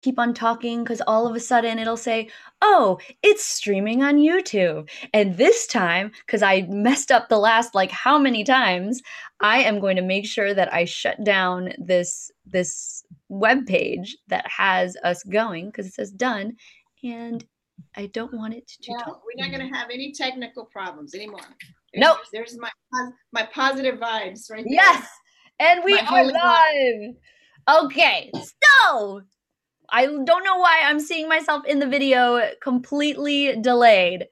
keep on talking because all of a sudden it'll say, oh, it's streaming on YouTube. And this time, because I messed up the last like how many times, I am going to make sure that I shut down this web page that has us going because it says done. And I don't want it to No, talk. we're not going to have any technical problems anymore. Nope. There's my positive vibes right there. Yes. And we My are live. Okay. So I don't know why I'm seeing myself in the video completely delayed,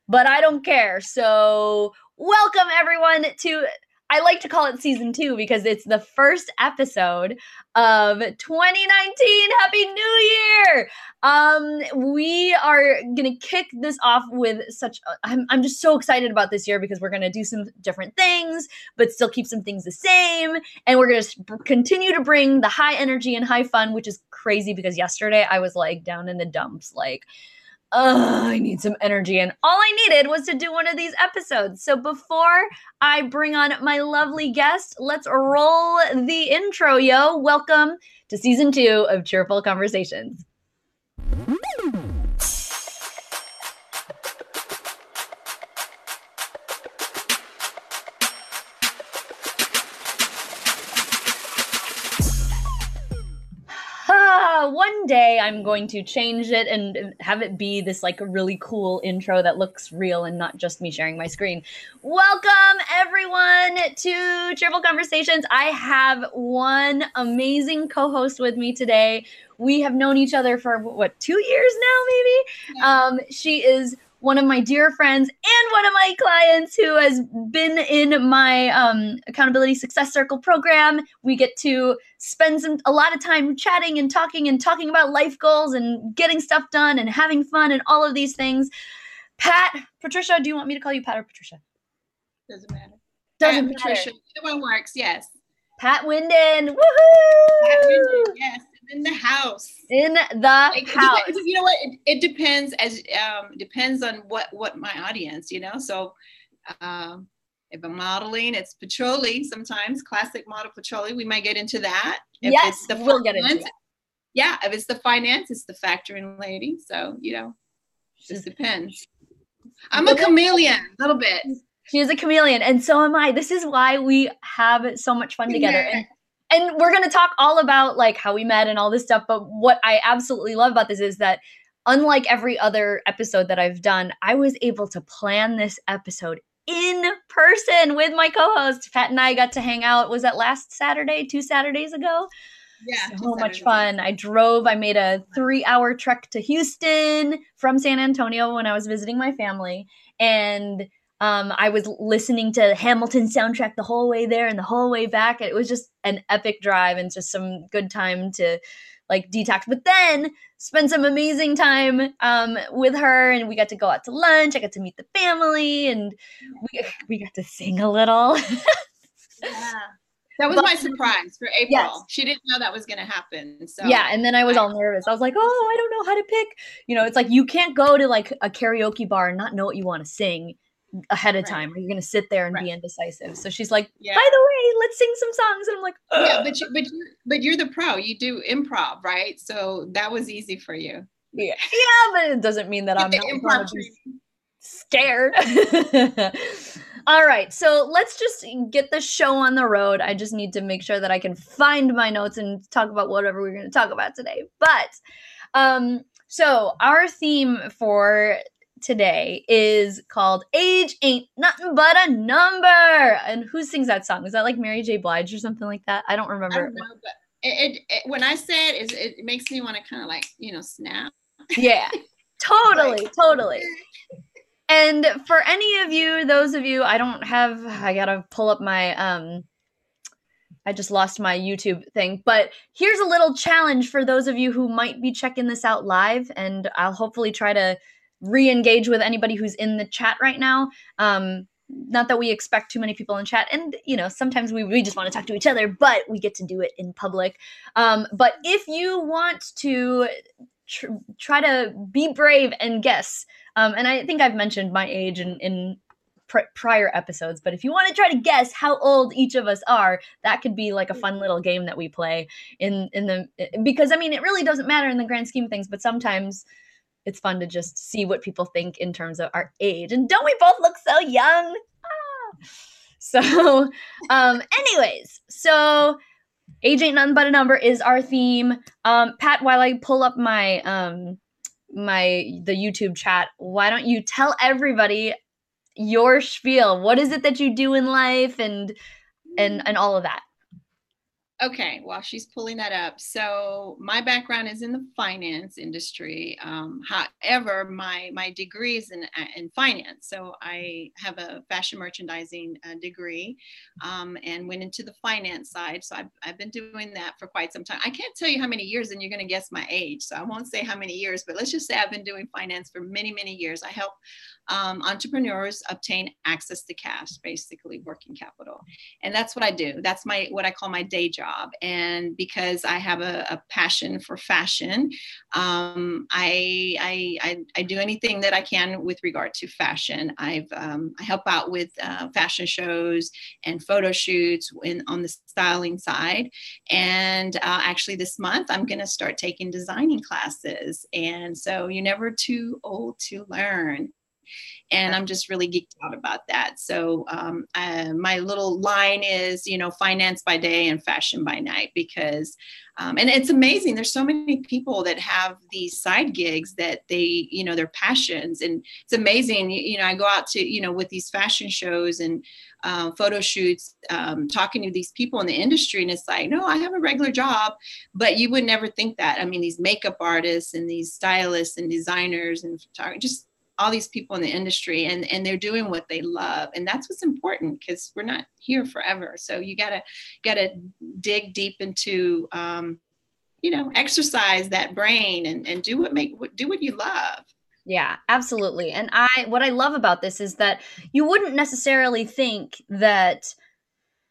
but I don't care. So welcome everyone to, I like to call it season 2 because it's the first episode of 2019. Happy New Year! We are gonna kick this off with I'm just so excited about this year because we're gonna do some different things, but still keep some things the same. And we're gonna continue to bring the high energy and high fun, which is crazy because yesterday I was like down in the dumps, like, I need some energy. And all I needed was to do one of these episodes. So before I bring on my lovely guest, let's roll the intro, yo. Welcome to season 2 of Cheerful Conversations. One day I'm going to change it and have it be this like really cool intro that looks real and not just me sharing my screen. Welcome everyone to Cheerful Conversations. I have one amazing co-host with me today. We have known each other for what, 2 years now, maybe? Yeah. She is one of my dear friends and one of my clients who has been in my accountability success circle program. We get to spend a lot of time chatting and talking about life goals and getting stuff done and having fun and all of these things. Patricia, do you want me to call you Pat or Patricia? Doesn't matter. Doesn't matter. Patricia, either one works, yes. Pat Windon, woohoo! Pat Windon, yes, in the house. In the house. You know what? It depends depends on what my audience, you know. So if I'm modeling, it's Patroli sometimes, classic model Patroli. We might get into that. If yes, it's the we'll get into that. Yeah, if it's the finance, it's the factoring lady. So, you know, just depends. I'm a chameleon, a little bit. She is a chameleon, and so am I. This is why we have so much fun together. And we're going to talk all about like how we met and all this stuff. But what I absolutely love about this is that unlike every other episode that I've done, I was able to plan this episode in person with my co-host. Pat and I got to hang out. Was that last Saturday, 2 Saturdays ago? Yeah. So much fun. I made a 3-hour trek to Houston from San Antonio when I was visiting my family. And I was listening to Hamilton soundtrack the whole way there and the whole way back. It was just an epic drive and just some good time to like detox. But then spend some amazing time with her, and we got to go out to lunch. I got to meet the family, and we got to sing a little. Yeah. That was my surprise for Apryl. Yes. She didn't know that was going to happen. So yeah, and then I was all nervous. I was like, oh, I don't know how to pick. You know, it's like you can't go to like a karaoke bar and not know what you want to sing ahead of time, or you're going to sit there and be indecisive. So she's like, by the way, let's sing some songs. And I'm like, ugh. Yeah, but you're the pro. You do improv, right? So that was easy for you. Yeah, but it doesn't mean that I'm not improv scared. All right, so let's just get the show on the road. I just need to make sure that I can find my notes and talk about whatever we're going to talk about today. But so our theme for today is called Age Ain't Nothing But a Number. And who sings that song? Is that like Mary J. Blige or something like that? I don't remember. I don't know, but it when I say it, it makes me want to kind of like, you know, snap. Yeah, totally. And for any of you, those of you, I gotta pull up my, I just lost my YouTube thing, but here's a little challenge for those of you who might be checking this out live, and I'll hopefully try to re-engage with anybody who's in the chat right now. Not that we expect too many people in chat, and you know, sometimes we just want to talk to each other, but we get to do it in public. But if you want to try to be brave and guess, and I think I've mentioned my age in prior episodes. But if you want to try to guess how old each of us are, that could be like a fun little game that we play because I mean, it really doesn't matter in the grand scheme of things, but sometimes it's fun to just see what people think in terms of our age. And don't we both look so young? So, anyways, so age ain't nothing but a number is our theme. Pat, while I pull up my the YouTube chat, why don't you tell everybody your spiel? What is it that you do in life and all of that? Okay, while she's pulling that up. So my background is in the finance industry. However, my degree is in finance. So I have a fashion merchandising degree and went into the finance side. So I've been doing that for quite some time. I can't tell you how many years and you're going to guess my age. So I won't say how many years, but let's just say I've been doing finance for many, many years. I help entrepreneurs obtain access to cash, basically working capital. And that's what I do. That's what I call my day job. And because I have a passion for fashion, I do anything that I can with regard to fashion. I help out with fashion shows and photo shoots on the styling side. And actually this month, I'm going to start taking designing classes. And so you're never too old to learn. And I'm just really geeked out about that. So my little line is, finance by day and fashion by night, because, and it's amazing. There's so many people that have these side gigs that they, their passions. And it's amazing. I go out to, with these fashion shows and photo shoots, talking to these people in the industry. And it's like, no, I have a regular job, but you would never think that. I mean, these makeup artists and these stylists and designers and photographers, just all these people in the industry, and they're doing what they love. And that's what's important, because we're not here forever. So you gotta dig deep into, exercise that brain and do what you love. Yeah, absolutely. And what I love about this is that you wouldn't necessarily think that,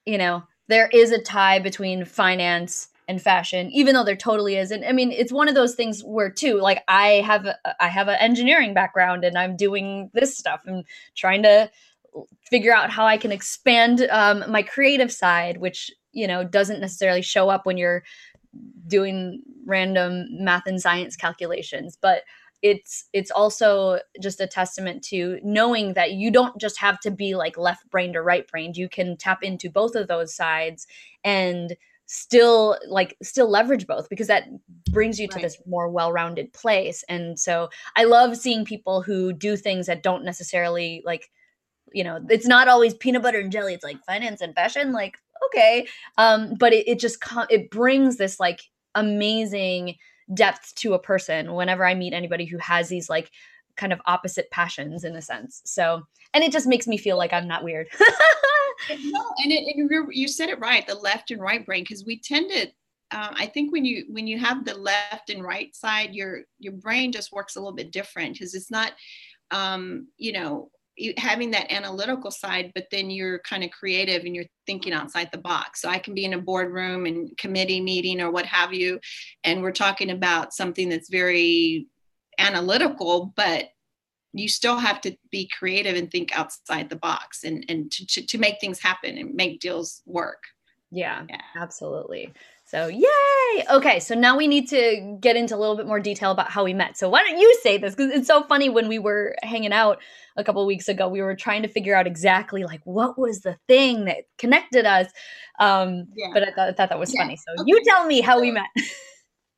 there is a tie between finance and fashion, even though there totally is. And I mean, it's one of those things where too, like I have an engineering background and I'm doing this stuff and trying to figure out how I can expand my creative side, which, doesn't necessarily show up when you're doing random math and science calculations. But it's also just a testament to knowing that you don't just have to be like left-brained or right-brained. You can tap into both of those sides and still leverage both, because that brings you to this more well-rounded place. And so I love seeing people who do things that don't necessarily it's not always peanut butter and jelly. It's like finance and fashion, like, okay. But it brings this like amazing depth to a person whenever I meet anybody who has these like kind of opposite passions in a sense. So, and it just makes me feel like I'm not weird. No, and you said it right, the left and right brain, because we tend to, I think when you have the left and right side, your brain just works a little bit different, because it's not, having that analytical side, but then you're kind of creative and you're thinking outside the box. So I can be in a boardroom and committee meeting or what have you, and we're talking about something that's very analytical, but you still have to be creative and think outside the box and to make things happen and make deals work. Yeah, absolutely. So yay! Okay, so now we need to get into a little bit more detail about how we met. So why don't you say this? Because it's so funny, when we were hanging out a couple of weeks ago, we were trying to figure out exactly like what was the thing that connected us. But I thought that was funny. So you tell me how we met.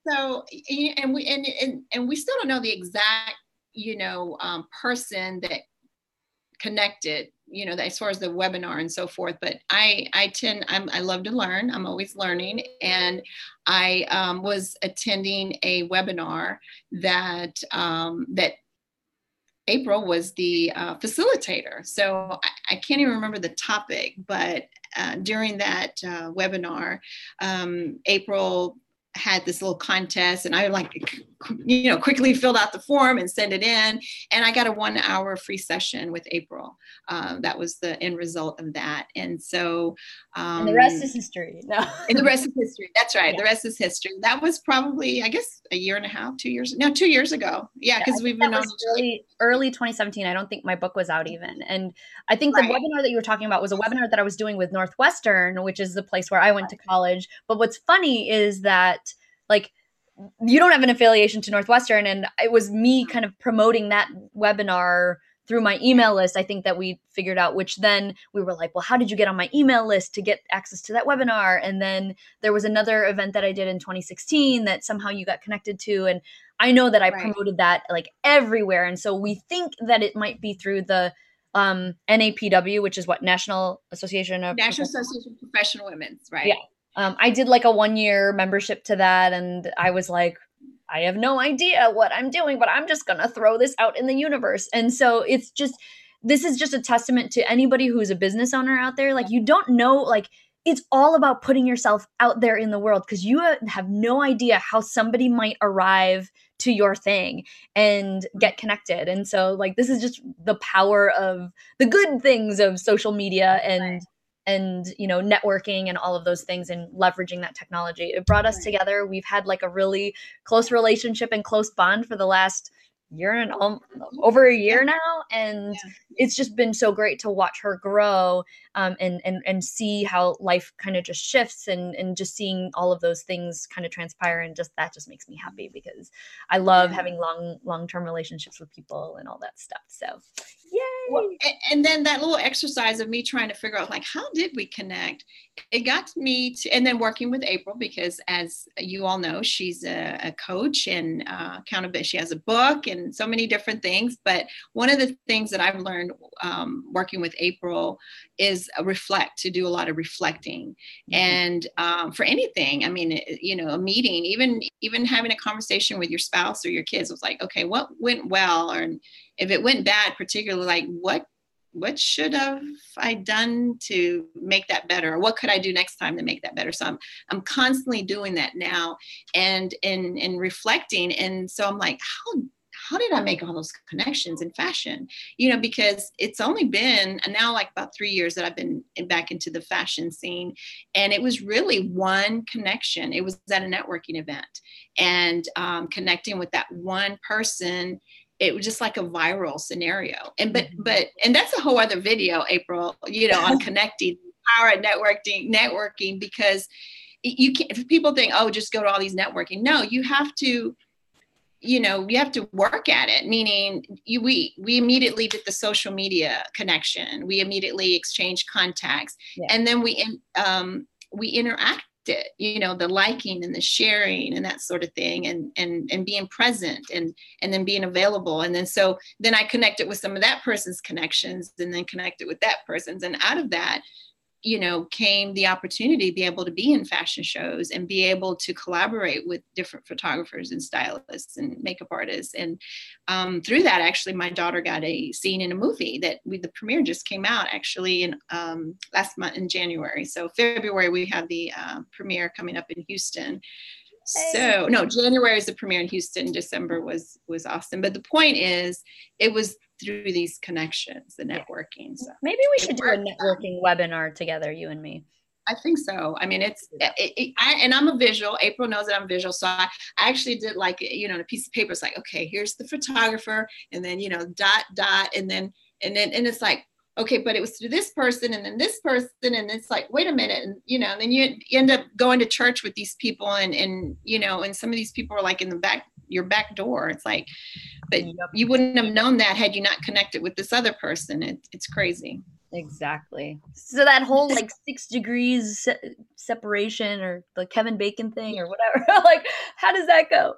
So and we still don't know the exact person that connected, as far as the webinar and so forth. But I love to learn. I'm always learning. And I was attending a webinar that Apryl was the facilitator. So I can't even remember the topic, but during that webinar, Apryl had this little contest, and I quickly filled out the form and send it in. And I got a 1 hour free session with Apryl. That was the end result of that. And so, and the rest is history. No. And the rest is history. That's right. Yeah. The rest is history. That was probably, I guess, a year and a half, 2 years. No, 2 years ago. Yeah, because we've been on early 2017. I don't think my book was out even. And I think the webinar that you were talking about was a webinar that I was doing with Northwestern, which is the place where I went to college. But what's funny is that, like, you don't have an affiliation to Northwestern, and it was me kind of promoting that webinar through my email list. I think that we figured out, which then we were like, well, how did you get on my email list to get access to that webinar? And then there was another event that I did in 2016 that somehow you got connected to. And I know that I promoted that like everywhere. And so we think that it might be through the NAPW, which is what? National Association of Professional Women's, right? Yeah. I did like a 1-year membership to that. And I was like, I have no idea what I'm doing, but I'm just going to throw this out in the universe. And so this is just a testament to anybody who's a business owner out there. Like, you don't know, like, it's all about putting yourself out there in the world, because you have no idea how somebody might arrive to your thing and get connected. And so, like, this is just the power of the good things of social media and networking and all of those things, and leveraging that technology. It brought us together. We've had like a really close relationship and close bond for the last year and over a year now. And it's just been so great to watch her grow and see how life kind of just shifts and just seeing all of those things kind of transpire. And that just makes me happy, because I love having long-term relationships with people and all that stuff. So yay. Well, and then that little exercise of me trying to figure out, like, how did we connect? It got me to, and then working with Apryl, because as you all know, she's a coach and accountability. She has a book and so many different things. But one of the things that I've learned working with Apryl is to do a lot of reflecting. And for anything, I mean, a meeting, even having a conversation with your spouse or your kids, was like, okay, what went well? Or if it went bad, particularly, like, what should have I done to make that better? Or what could I do next time to make that better? So I'm constantly doing that now and reflecting. And so I'm like, how did I make all those connections in fashion? Because it's only been now like about 3 years that I've been back into the fashion scene. And it was really one connection. It was at a networking event, and connecting with that one person. It was just like a viral scenario. And that's a whole other video, Apryl, on connecting, power of networking, because you can't, if people think, oh, just go to all these networking. No, you have to, you have to work at it. Meaning we immediately did the social media connection. We immediately exchanged contacts, and then we interacted. The liking and the sharing and that sort of thing, and being present and then being available. And then I connected with some of that person's connections, and then connected with that person's. And out of that, came the opportunity to be able to be in fashion shows and be able to collaborate with different photographers and stylists and makeup artists. And through that, actually, my daughter got a scene in a movie that the premiere just came out actually in last month in January. So February, we have the premiere coming up in Houston. So no, January is the premiere in Houston. December was Austin. But the point is, it was through these connections, the networking. So maybe we should do a networking webinar together, you and me. I think so. I mean, and I'm a visual. Apryl knows that I'm visual. So I actually did like, a piece of paper. It's like, okay, here's the photographer, and then, dot, and it's like, okay, but it was through this person and then this person. And it's like, wait a minute. And, and then you end up going to church with these people and some of these people are like in your back door. It's like, but you wouldn't have known that had you not connected with this other person. It's crazy. Exactly. So that whole like 6 degrees separation, or the Kevin Bacon thing or whatever, like, how does that go?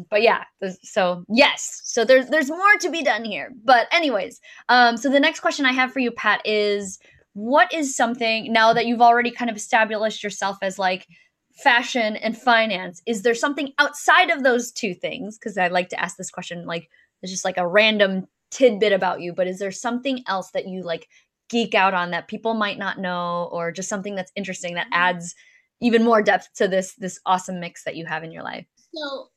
But yeah, so yes, so there's more to be done here. But anyways, so the next question I have for you, Pat, is what is something, now that you've already kind of established yourself as like fashion and finance, is there something outside of those two things? Because I like to ask this question, like, it's just like a random tidbit about you, but is there something else that you like geek out on that people might not know, or just something that's interesting that adds even more depth to this awesome mix that you have in your life? So,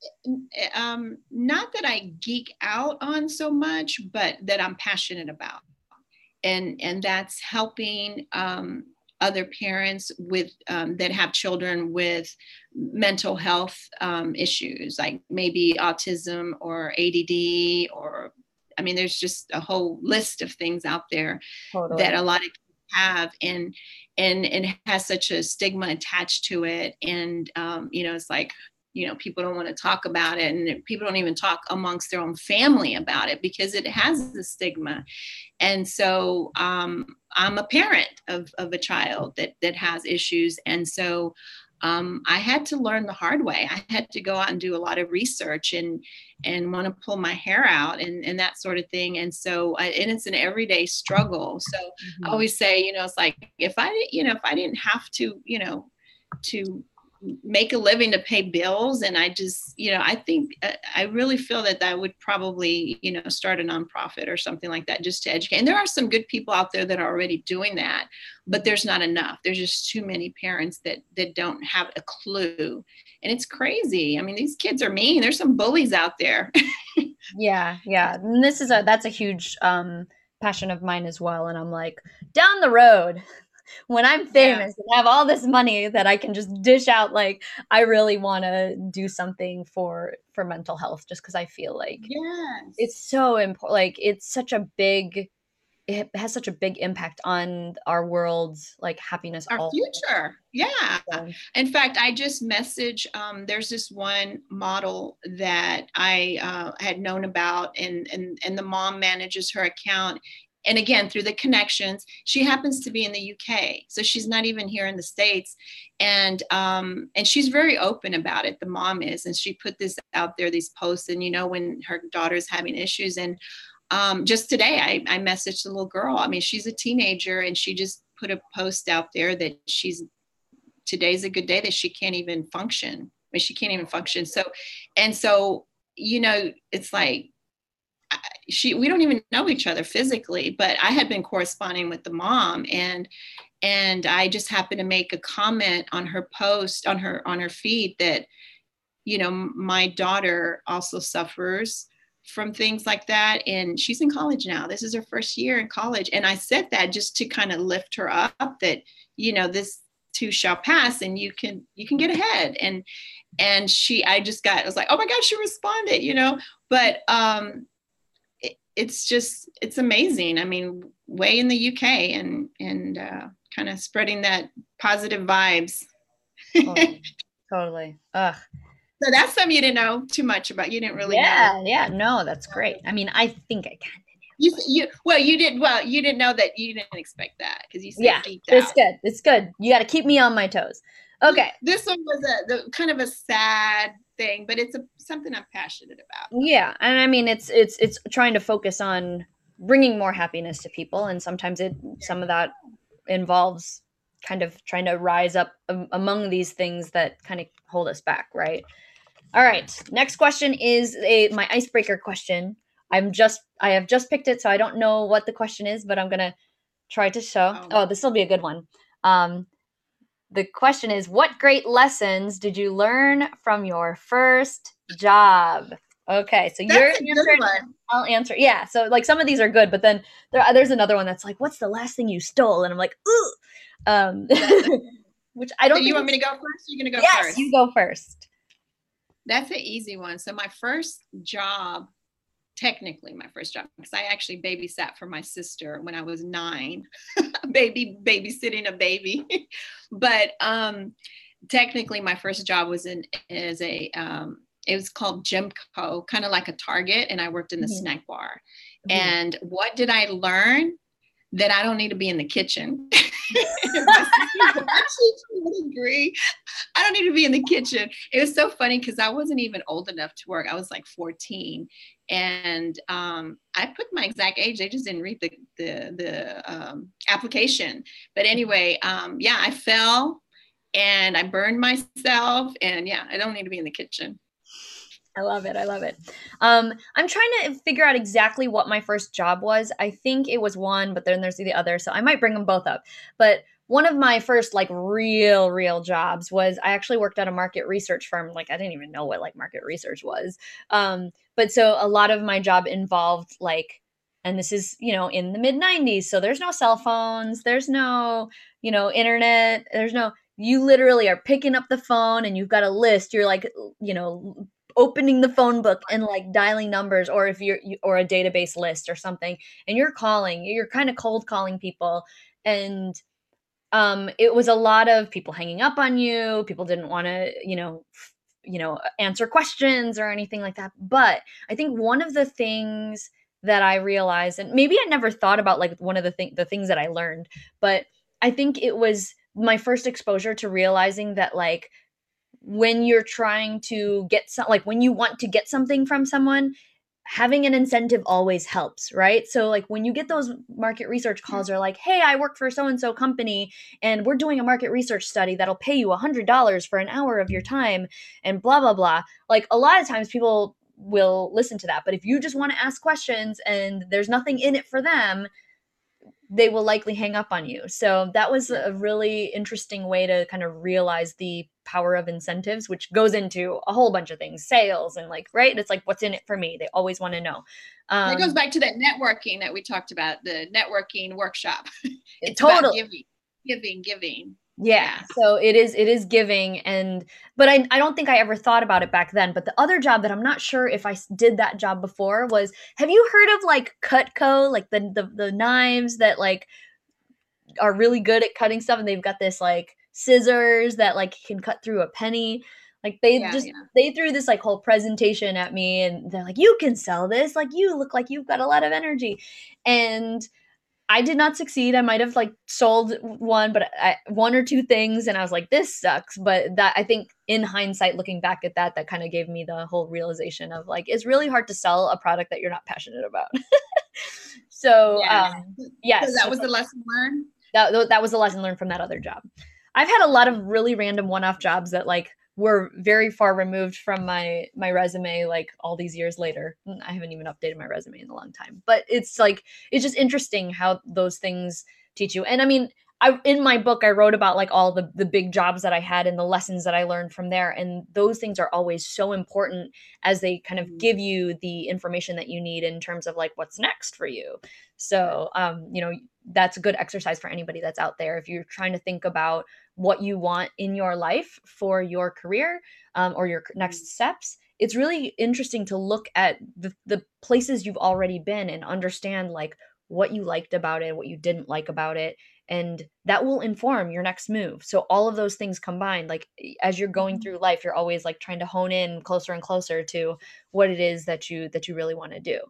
not that I geek out on so much, but that I'm passionate about, and that's helping other parents with that have children with mental health issues, like maybe autism or ADD, or I mean, there's just a whole list of things out there Totally. that a lot of kids have, and it has such a stigma attached to it, and it's like, people don't want to talk about it, and people don't even talk amongst their own family about it because it has the stigma. And so I'm a parent of a child that has issues. And so I had to learn the hard way. I had to go out and do a lot of research and want to pull my hair out and that sort of thing. And so and it's an everyday struggle. So I always say, it's like, if I didn't have to, to make a living to pay bills, and I just, I think I really feel that I would probably, start a nonprofit or something like that, just to educate. And there are some good people out there that are already doing that, but there's not enough. There's just too many parents that don't have a clue, and it's crazy. I mean, these kids are mean. There's some bullies out there. Yeah. And that's a huge passion of mine as well. And I'm like, down the road, when I'm famous and have all this money that I can just dish out, like, I really want to do something for mental health, just because I feel like it's so important. Like, it has such a big impact on our world's, like, happiness, our future. Yeah. In fact, I just messaged, there's this one model that I had known about, and the mom manages her account. And again, through the connections, she happens to be in the UK, so she's not even here in the States. And she's very open about it. The mom is, and she put this out there, these posts, and when her daughter's having issues. And just today, I messaged the little girl. I mean, she's a teenager, and she just put a post out there that today's a good day, that she can't even function. I mean, she can't even function. So it's like, we don't even know each other physically, but I had been corresponding with the mom, and I just happened to make a comment on her post, on her feed, that, my daughter also suffers from things like that. And she's in college now. This is her first year in college. And I said that just to kind of lift her up, that, this too shall pass, and you can get ahead. And I was like, oh my God, she responded, but, it's amazing. I mean, way in the UK, and kind of spreading that positive vibes. Totally. Ugh. So that's something you didn't know too much about. You didn't really know. Yeah. No, that's great. I mean, I think I can. You didn't know that. You didn't expect that, because you said geeked it's out. good. It's good. You got to keep me on my toes. Okay. This one was kind of a sad thing, but it's something I'm passionate about. Yeah, and I mean, it's trying to focus on bringing more happiness to people, and sometimes some of that involves kind of trying to rise up among these things that kind of hold us back, right? All right, next question is my icebreaker question. I have just picked it, so I don't know what the question is, but I'm gonna try to show. Oh, this will be a good one. The question is, what great lessons did you learn from your first job? Okay, so you're answering. I'll answer. Yeah, so like some of these are good, but then there's another one that's like, what's the last thing you stole? And I'm like, ooh. Which I don't. So you want me to go first? You're gonna go first. Yes, you go first. That's an easy one. So my first job, technically my first job, because I actually babysat for my sister when I was 9, babysitting a baby. But technically my first job was it was called Cutco, kind of like a Target, and I worked in the snack bar. And what did I learn? That I don't need to be in the kitchen. My sister actually would agree. I don't need to be in the kitchen. It was so funny because I wasn't even old enough to work. I was like 14, and I put my exact age. They just didn't read the application. But anyway, I fell and I burned myself, and I don't need to be in the kitchen. I love it. I'm trying to figure out exactly what my first job was. I think it was one, but then there's the other. So I might bring them both up. But one of my first like real jobs was I actually worked at a market research firm. Like I didn't even know what like market research was. But so a lot of my job involved like, and this is, you know, in the mid 90s. So there's no cell phones, there's no, you know, internet, there's no, you literally are picking up the phone and you've got a list. You're like, you know, opening the phone book and like dialing numbers, or if or a database list or something, and you're calling, you're kind of cold calling people. And it was a lot of people hanging up on you. People didn't want to, answer questions or anything like that. But I think one of the things that I realized, and maybe I never thought about like one of the things that I learned, but I think it was my first exposure to realizing that like when you're trying to get like when you want to get something from someone, having an incentive always helps, right? So like when you get those market research calls are like, hey, I work for so and so company and we're doing a market research study that'll pay you $100 for an hour of your time and blah blah blah. Like a lot of times people will listen to that, but if you just want to ask questions and there's nothing in it for them, they will likely hang up on you. So that was a really interesting way to kind of realize the power of incentives, which goes into a whole bunch of things, sales and like, right? It's like, what's in it for me? They always want to know. That goes back to that networking that we talked about, the networking workshop. It's totally about giving. Yeah. So it is giving. But I don't think I ever thought about it back then. But the other job that I'm not sure if I did that job before was, have you heard of like Cutco, like the knives that like are really good at cutting stuff, and they've got this like scissors that like can cut through a penny. Like they threw this like whole presentation at me and they're like, you can sell this, like you look like you've got a lot of energy. And I did not succeed. I might have like sold one or two things and I was like, this sucks. But that, I think in hindsight, looking back at that, that kind of gave me the whole realization of like, it's really hard to sell a product that you're not passionate about. So, yes. So that was the lesson learned. That was the lesson learned from that other job. I've had a lot of really random one-off jobs that like were very far removed from my resume, like all these years later. I haven't even updated my resume in a long time, but it's like, it's just interesting how those things teach you. And I mean, in my book, I wrote about like all the big jobs that I had and the lessons that I learned from there. And those things are always so important as they kind of give you the information that you need in terms of like what's next for you. So, that's a good exercise for anybody that's out there. If you're trying to think about what you want in your life for your career, or your next steps, it's really interesting to look at the places you've already been and understand like what you liked about it, what you didn't like about it. And that will inform your next move. So all of those things combined, like as you're going through life, you're always like trying to hone in closer and closer to what it is that you really want to do.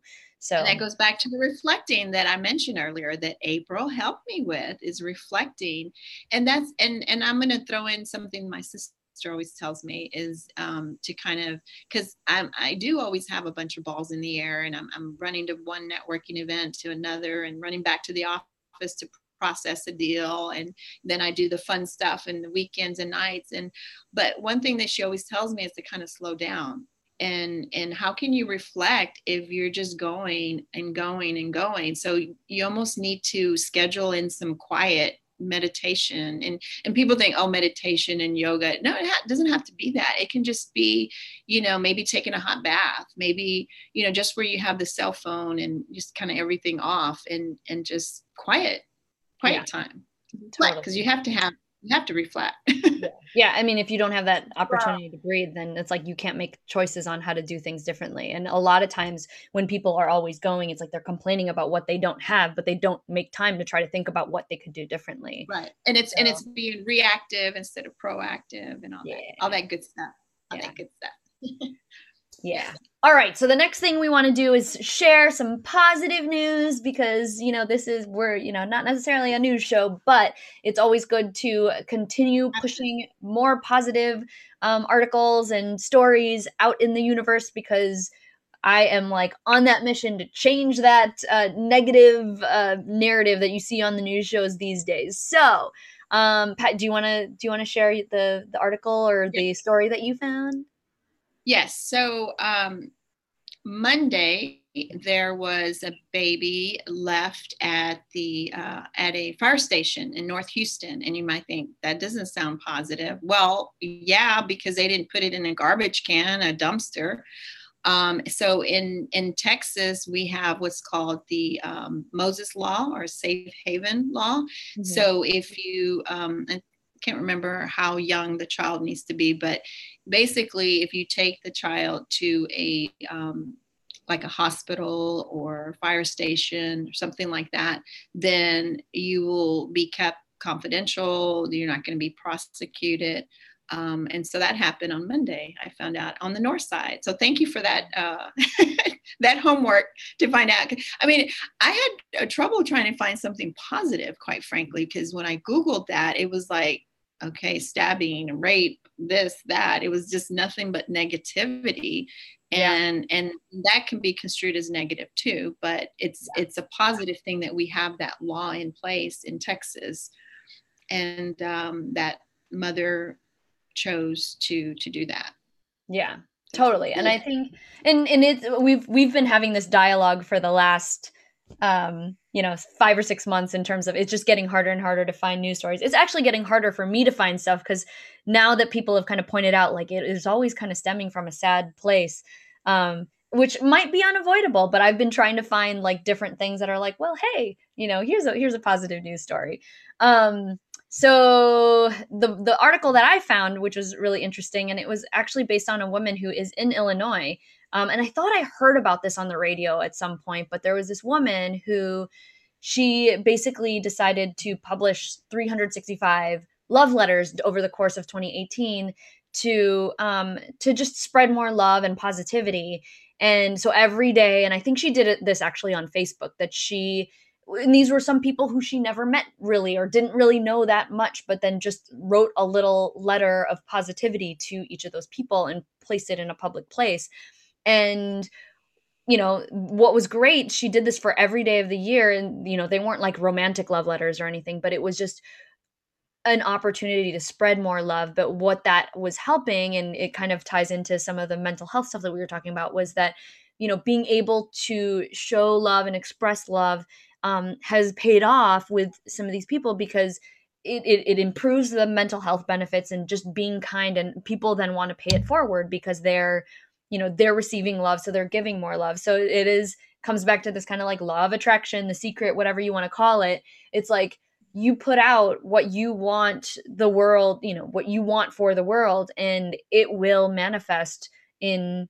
So and that goes back to the reflecting that I mentioned earlier that Apryl helped me with, is reflecting. And that's, and I'm going to throw in something my sister always tells me is to kind of, because I do always have a bunch of balls in the air, and I'm running to one networking event to another and running back to the office to process a deal, and then I do the fun stuff and the weekends and nights. But one thing that she always tells me is to kind of slow down. And how can you reflect if you're just going and going and going? So you almost need to schedule in some quiet meditation. And people think, oh, meditation and yoga. No, it doesn't have to be that. It can just be, maybe taking a hot bath, maybe, just where you have the cell phone and just kind of everything off, and just quiet time. Totally. Because you have to reflect. Yeah. I mean, if you don't have that opportunity to breathe, then it's like you can't make choices on how to do things differently. And a lot of times when people are always going, it's like they're complaining about what they don't have, but they don't make time to try to think about what they could do differently. Right. And it's being reactive instead of proactive and all that good stuff. That good stuff. Yeah. All right. So the next thing we want to do is share some positive news, because, we're not necessarily a news show, but it's always good to continue pushing more positive articles and stories out in the universe, because I am like on that mission to change that negative narrative that you see on the news shows these days. So, Pat, do you want to share the article or the story that you found? Yes. So Monday, there was a baby left at a fire station in North Houston, and you might think that doesn't sound positive. Well, yeah, because they didn't put it in a garbage can, a dumpster. So in Texas, we have what's called the Moses Law or Safe Haven Law. Mm-hmm. So if you I can't remember how young the child needs to be, but basically, if you take the child to a like a hospital or fire station or something like that, then you will be kept confidential. You're not going to be prosecuted. And so that happened on Monday. I found out on the north side. So thank you for that that homework to find out. I mean, I had trouble trying to find something positive, quite frankly, because when I Googled that, it was like, okay, stabbing, rape, this, that. It was just nothing but negativity. And that can be construed as negative too, but it's a positive thing that we have that law in place in Texas, and that mother chose to do that. Yeah, totally. And I think, and it's, we've been having this dialogue for the last 5 or 6 months, in terms of it's just getting harder and harder to find news stories. It's actually getting harder for me to find stuff, because now that people have kind of pointed out, like, it is always kind of stemming from a sad place, which might be unavoidable, but I've been trying to find like different things that are like, well, hey, here's a positive news story. So the article that I found, which was really interesting, and it was actually based on a woman who is in Illinois. And I thought I heard about this on the radio at some point, but there was this woman who, she basically decided to publish 365 love letters over the course of 2018 to just spread more love and positivity. And so every day, and I think she did this actually on Facebook, and these were some people who she never met really, or didn't really know that much, but then just wrote a little letter of positivity to each of those people and placed it in a public place. And, what was great, she did this for every day of the year. And, they weren't like romantic love letters or anything, but it was just an opportunity to spread more love. But what that was helping, and it kind of ties into some of the mental health stuff that we were talking about, was that, being able to show love and express love has paid off with some of these people, because it improves the mental health benefits, and just being kind, and people then want to pay it forward because they're receiving love, so they're giving more love. So comes back to this kind of like law of attraction, the secret, whatever you want to call it. It's like, you put out what you want the world, what you want for the world, and it will manifest in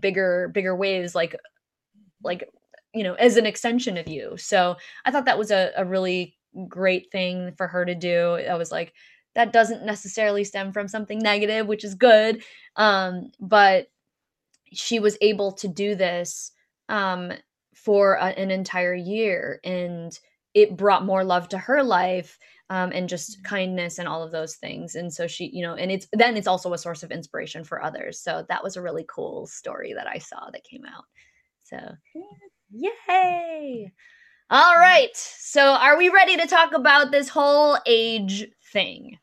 bigger ways, like as an extension of you. So I thought that was a really great thing for her to do. I was like, that doesn't necessarily stem from something negative, which is good. But she was able to do this for an entire year, and it brought more love to her life, and just kindness and all of those things. And so she, and it's also a source of inspiration for others. So that was a really cool story that I saw that came out. So yay. All right. So are we ready to talk about this whole age thing?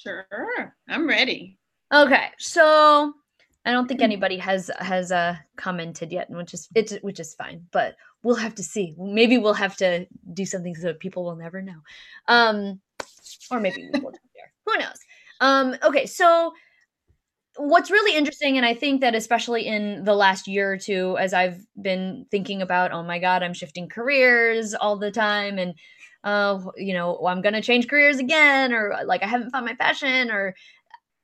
Sure. I'm ready. Okay. So I don't think anybody has commented yet, which is fine, but we'll have to see. Maybe we'll have to do something so that people will never know. Or maybe we will. Who knows? Okay. So what's really interesting, and I think that especially in the last year or two, as I've been thinking about, oh my God, I'm shifting careers all the time, and I'm going to change careers again, or like I haven't found my passion, or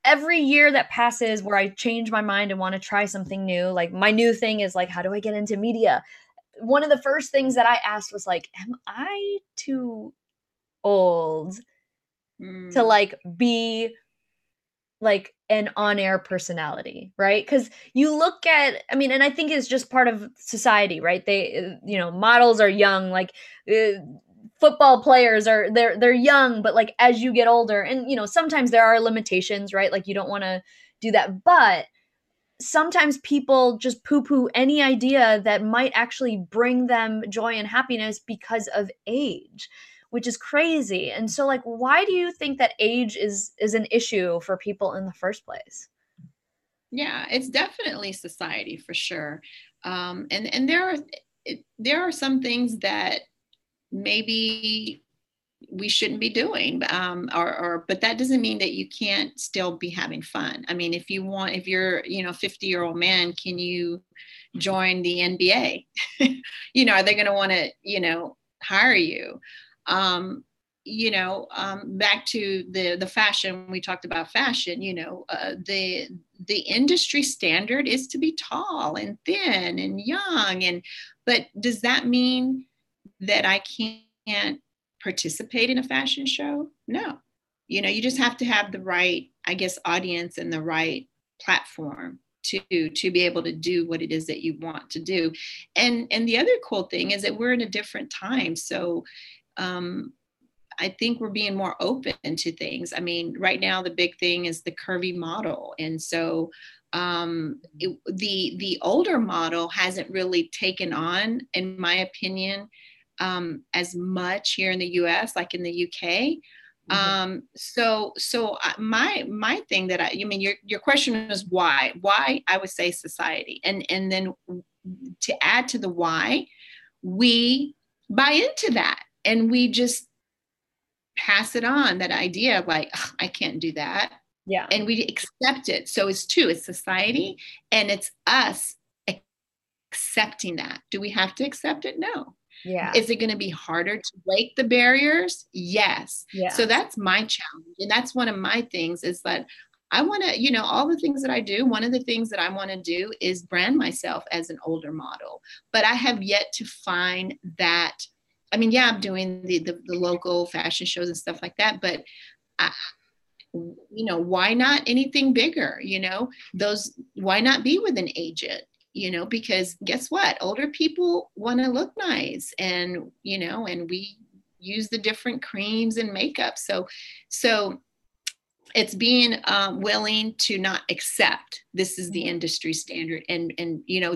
every year that passes where I change my mind and want to try something new. Like, my new thing is like, how do I get into media? One of the first things that I asked was like, am I too old to like be like an on-air personality, right? Because you look at, and I think it's just part of society, right? They, models are young, like football players they're young, but like as you get older, and sometimes there are limitations, right? Like you don't want to do that, but sometimes people just poo-poo any idea that might actually bring them joy and happiness because of age, which is crazy. And so like, why do you think that age is an issue for people in the first place? Yeah, it's definitely society for sure. And there are some things that maybe we shouldn't be doing, but that doesn't mean that you can't still be having fun. I mean, if you're, 50-year-old man, can you join the NBA? Are they going to want to, hire you? Back to the fashion, we talked about fashion, the industry standard is to be tall and thin and young. But does that mean that I can't participate in a fashion show? No. You just have to have the right, I guess, audience and the right platform to be able to do what it is that you want to do. And the other cool thing is that we're in a different time. So I think we're being more open to things. I mean, right now the big thing is the curvy model. And so the older model hasn't really taken on, in my opinion, as much here in the US, like in the UK. So my thing that I mean, your question is why I would say society. And then to add to the why, we buy into that and we just pass it on, that idea of like, I can't do that. Yeah. And we accept it. So it's society and it's us accepting that. Do we have to accept it? No. Yeah. Is it going to be harder to break the barriers? Yes. Yeah. So that's my challenge. And that's one of my things, is that I want to, all the things that I do, one of the things that I want to do is brand myself as an older model. But I have yet to find that. I mean, yeah, I'm doing the local fashion shows and stuff like that, but why not anything bigger? Why not be with an agent? Because guess what? Older people want to look nice, and we use the different creams and makeup. So it's being willing to not accept this is the industry standard, and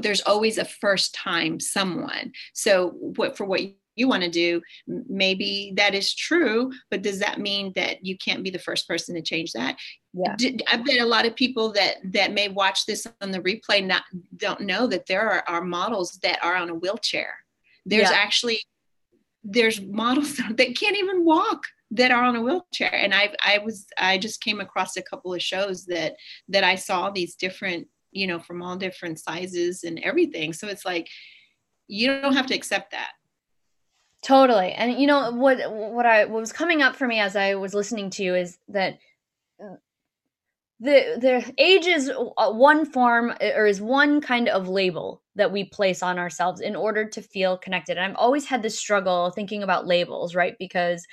there's always a first time someone. So what you want to do, maybe that is true, but does that mean that you can't be the first person to change that? Yeah. I bet a lot of people that may watch this on the replay don't know that there are models that are on a wheelchair. There's models that can't even walk that are on a wheelchair. And I just came across a couple of shows that I saw these different, from all different sizes and everything. So it's like, you don't have to accept that. Totally. And what was coming up for me as I was listening to you is that the age is one form, or is one kind of label that we place on ourselves in order to feel connected. And I've always had this struggle thinking about labels, right? Because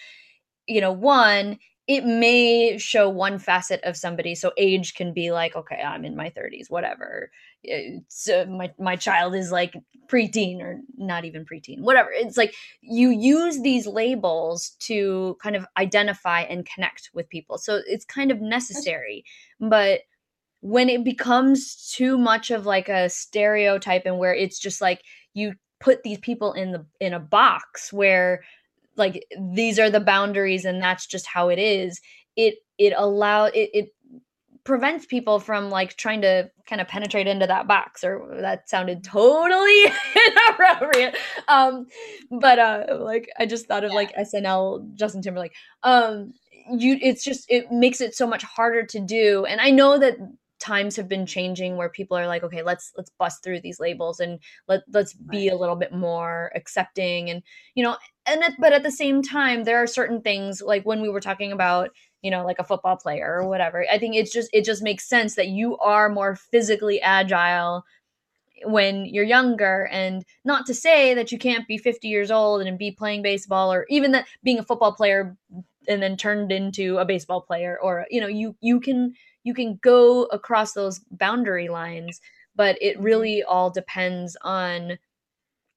one, it may show one facet of somebody. So age can be like, okay, I'm in my 30s, whatever. So my child is like preteen, or not even preteen, whatever. It's like you use these labels to kind of identify and connect with people. So it's kind of necessary. But when it becomes too much of like a stereotype, and where it's just like you put these people in a box where like these are the boundaries and that's just how it is, it prevents people from like trying to kind of penetrate into that box. Or that sounded totally inappropriate. But like I just thought of like SNL, Justin Timberlake. It makes it so much harder to do. And I know that times have been changing where people are like, okay, let's bust through these labels and let's be a little bit more accepting. And but at the same time, there are certain things, like when we were talking about like a football player or whatever, I think it just makes sense that you are more physically agile when you're younger. And not to say that you can't be 50 years old and be playing baseball, or even that being a football player and then turned into a baseball player, or you can go across those boundary lines. But it really all depends on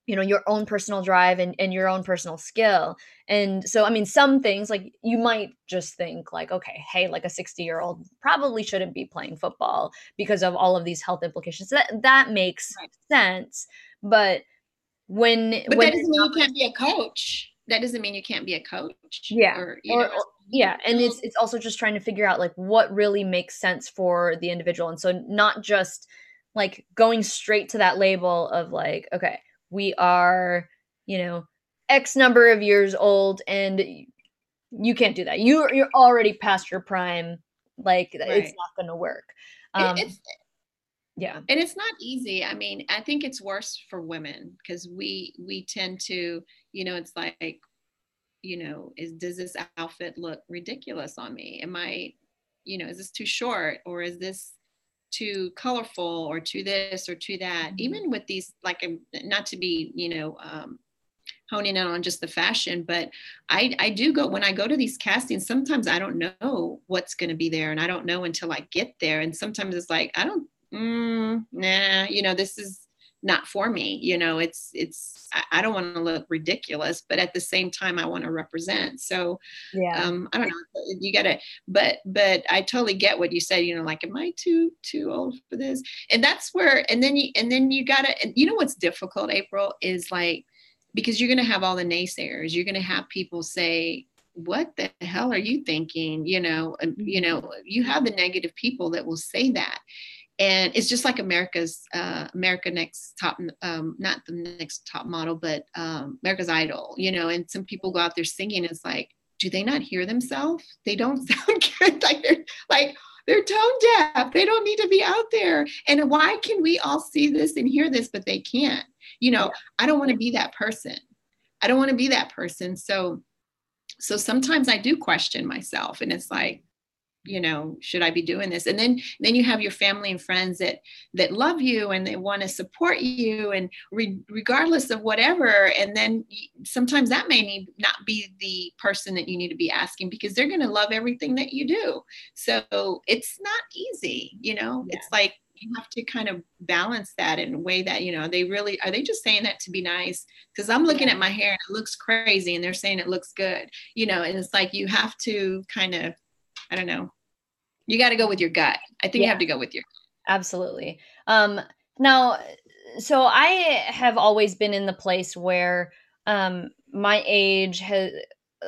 your own personal drive and your own personal skill. And so, I mean, some things, like you might just think like, okay, hey, like a 60-year-old probably shouldn't be playing football because of all of these health implications. That makes sense. But that doesn't mean you can't be a coach. That doesn't mean you can't be a coach. Yeah. And it's also just trying to figure out like what really makes sense for the individual. And so not just like going straight to that label of like, okay, we are, you know, X number of years old, and you can't do that. You're already past your prime. Like, it's Right. not going to work. It's Yeah. and it's not easy. I mean, I think it's worse for women because we tend to, it's like, does this outfit look ridiculous on me? Am I, is this too short, or is this too colorful, or too this or too that? Mhm. Even with these, like, not to be, honing in on just the fashion, but I do go, when I go to these castings, sometimes I don't know what's going to be there, and I don't know until I get there. And sometimes it's like, I don't, nah, this is not for me. I don't want to look ridiculous, but at the same time, I want to represent. So, Yeah. I don't know, you gotta, but I totally get what you said, like, am I too old for this? And that's where, and then you gotta, and what's difficult, Apryl, is like, because you're going to have all the naysayers. You're going to have people say, what the hell are you thinking? You have the negative people that will say that. And it's just like America Next Top, not the Next Top Model, but America's Idol, and some people go out there singing. It's like, do they not hear themselves? They don't sound good. They're tone deaf. They don't need to be out there. And why can we all see this and hear this, but they can't? I don't want to be that person. I don't want to be that person. So sometimes I do question myself, and it's like, should I be doing this? And then you have your family and friends that love you, and they want to support you, and regardless of whatever. And then sometimes that may not be the person that you need to be asking, because they're going to love everything that you do. So it's not easy, Yeah. It's like, you have to kind of balance that in a way that, are they just saying that to be nice? Because I'm looking at my hair and it looks crazy, and they're saying it looks good, and it's like, you have to kind of, I don't know, you got to go with your gut. I think you have to go with your gut. Absolutely. Now, so I have always been in the place where my age has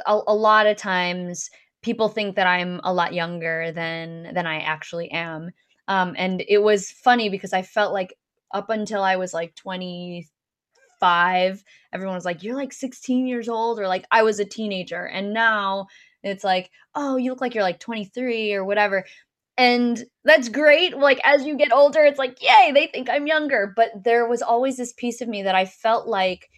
a lot of times people think that I'm a lot younger than I actually am. And it was funny because I felt like up until I was like 25, everyone was like, you're like 16 years old, or like I was a teenager. And now it's like, oh, you look like you're like 23 or whatever. And that's great. Like, as you get older, it's like, yay, they think I'm younger. But there was always this piece of me that I felt like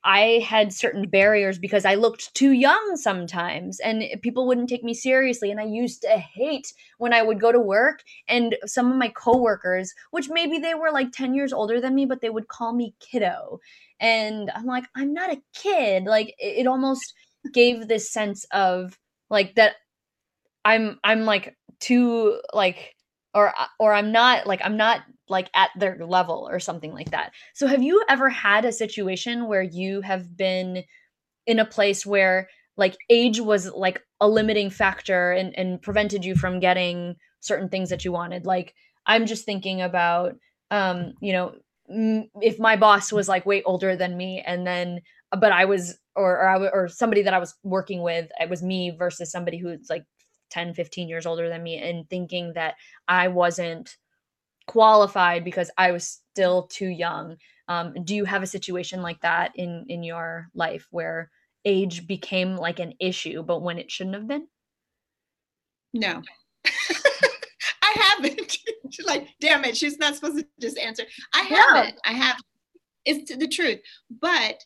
I had certain barriers because I looked too young sometimes, and people wouldn't take me seriously. And I used to hate when I would go to work and some of my coworkers, which maybe they were like 10 years older than me, but they would call me kiddo. And I'm like, I'm not a kid. Like, it almost gave this sense of like that I'm like too like or I'm not like at their level or something like that. So have you ever had a situation where you have been in a place where like age was like a limiting factor and prevented you from getting certain things that you wanted? Like, I'm just thinking about if my boss was like way older than me, and then but I was or somebody that I was working with, it was me versus somebody who's like 10, 15 years older than me, and thinking that I wasn't qualified because I was still too young. Do you have a situation like that in your life where age became like an issue, but when it shouldn't have been? No. I haven't. She's like, damn it, she's not supposed to just answer. I haven't. I haven't. It's the truth. But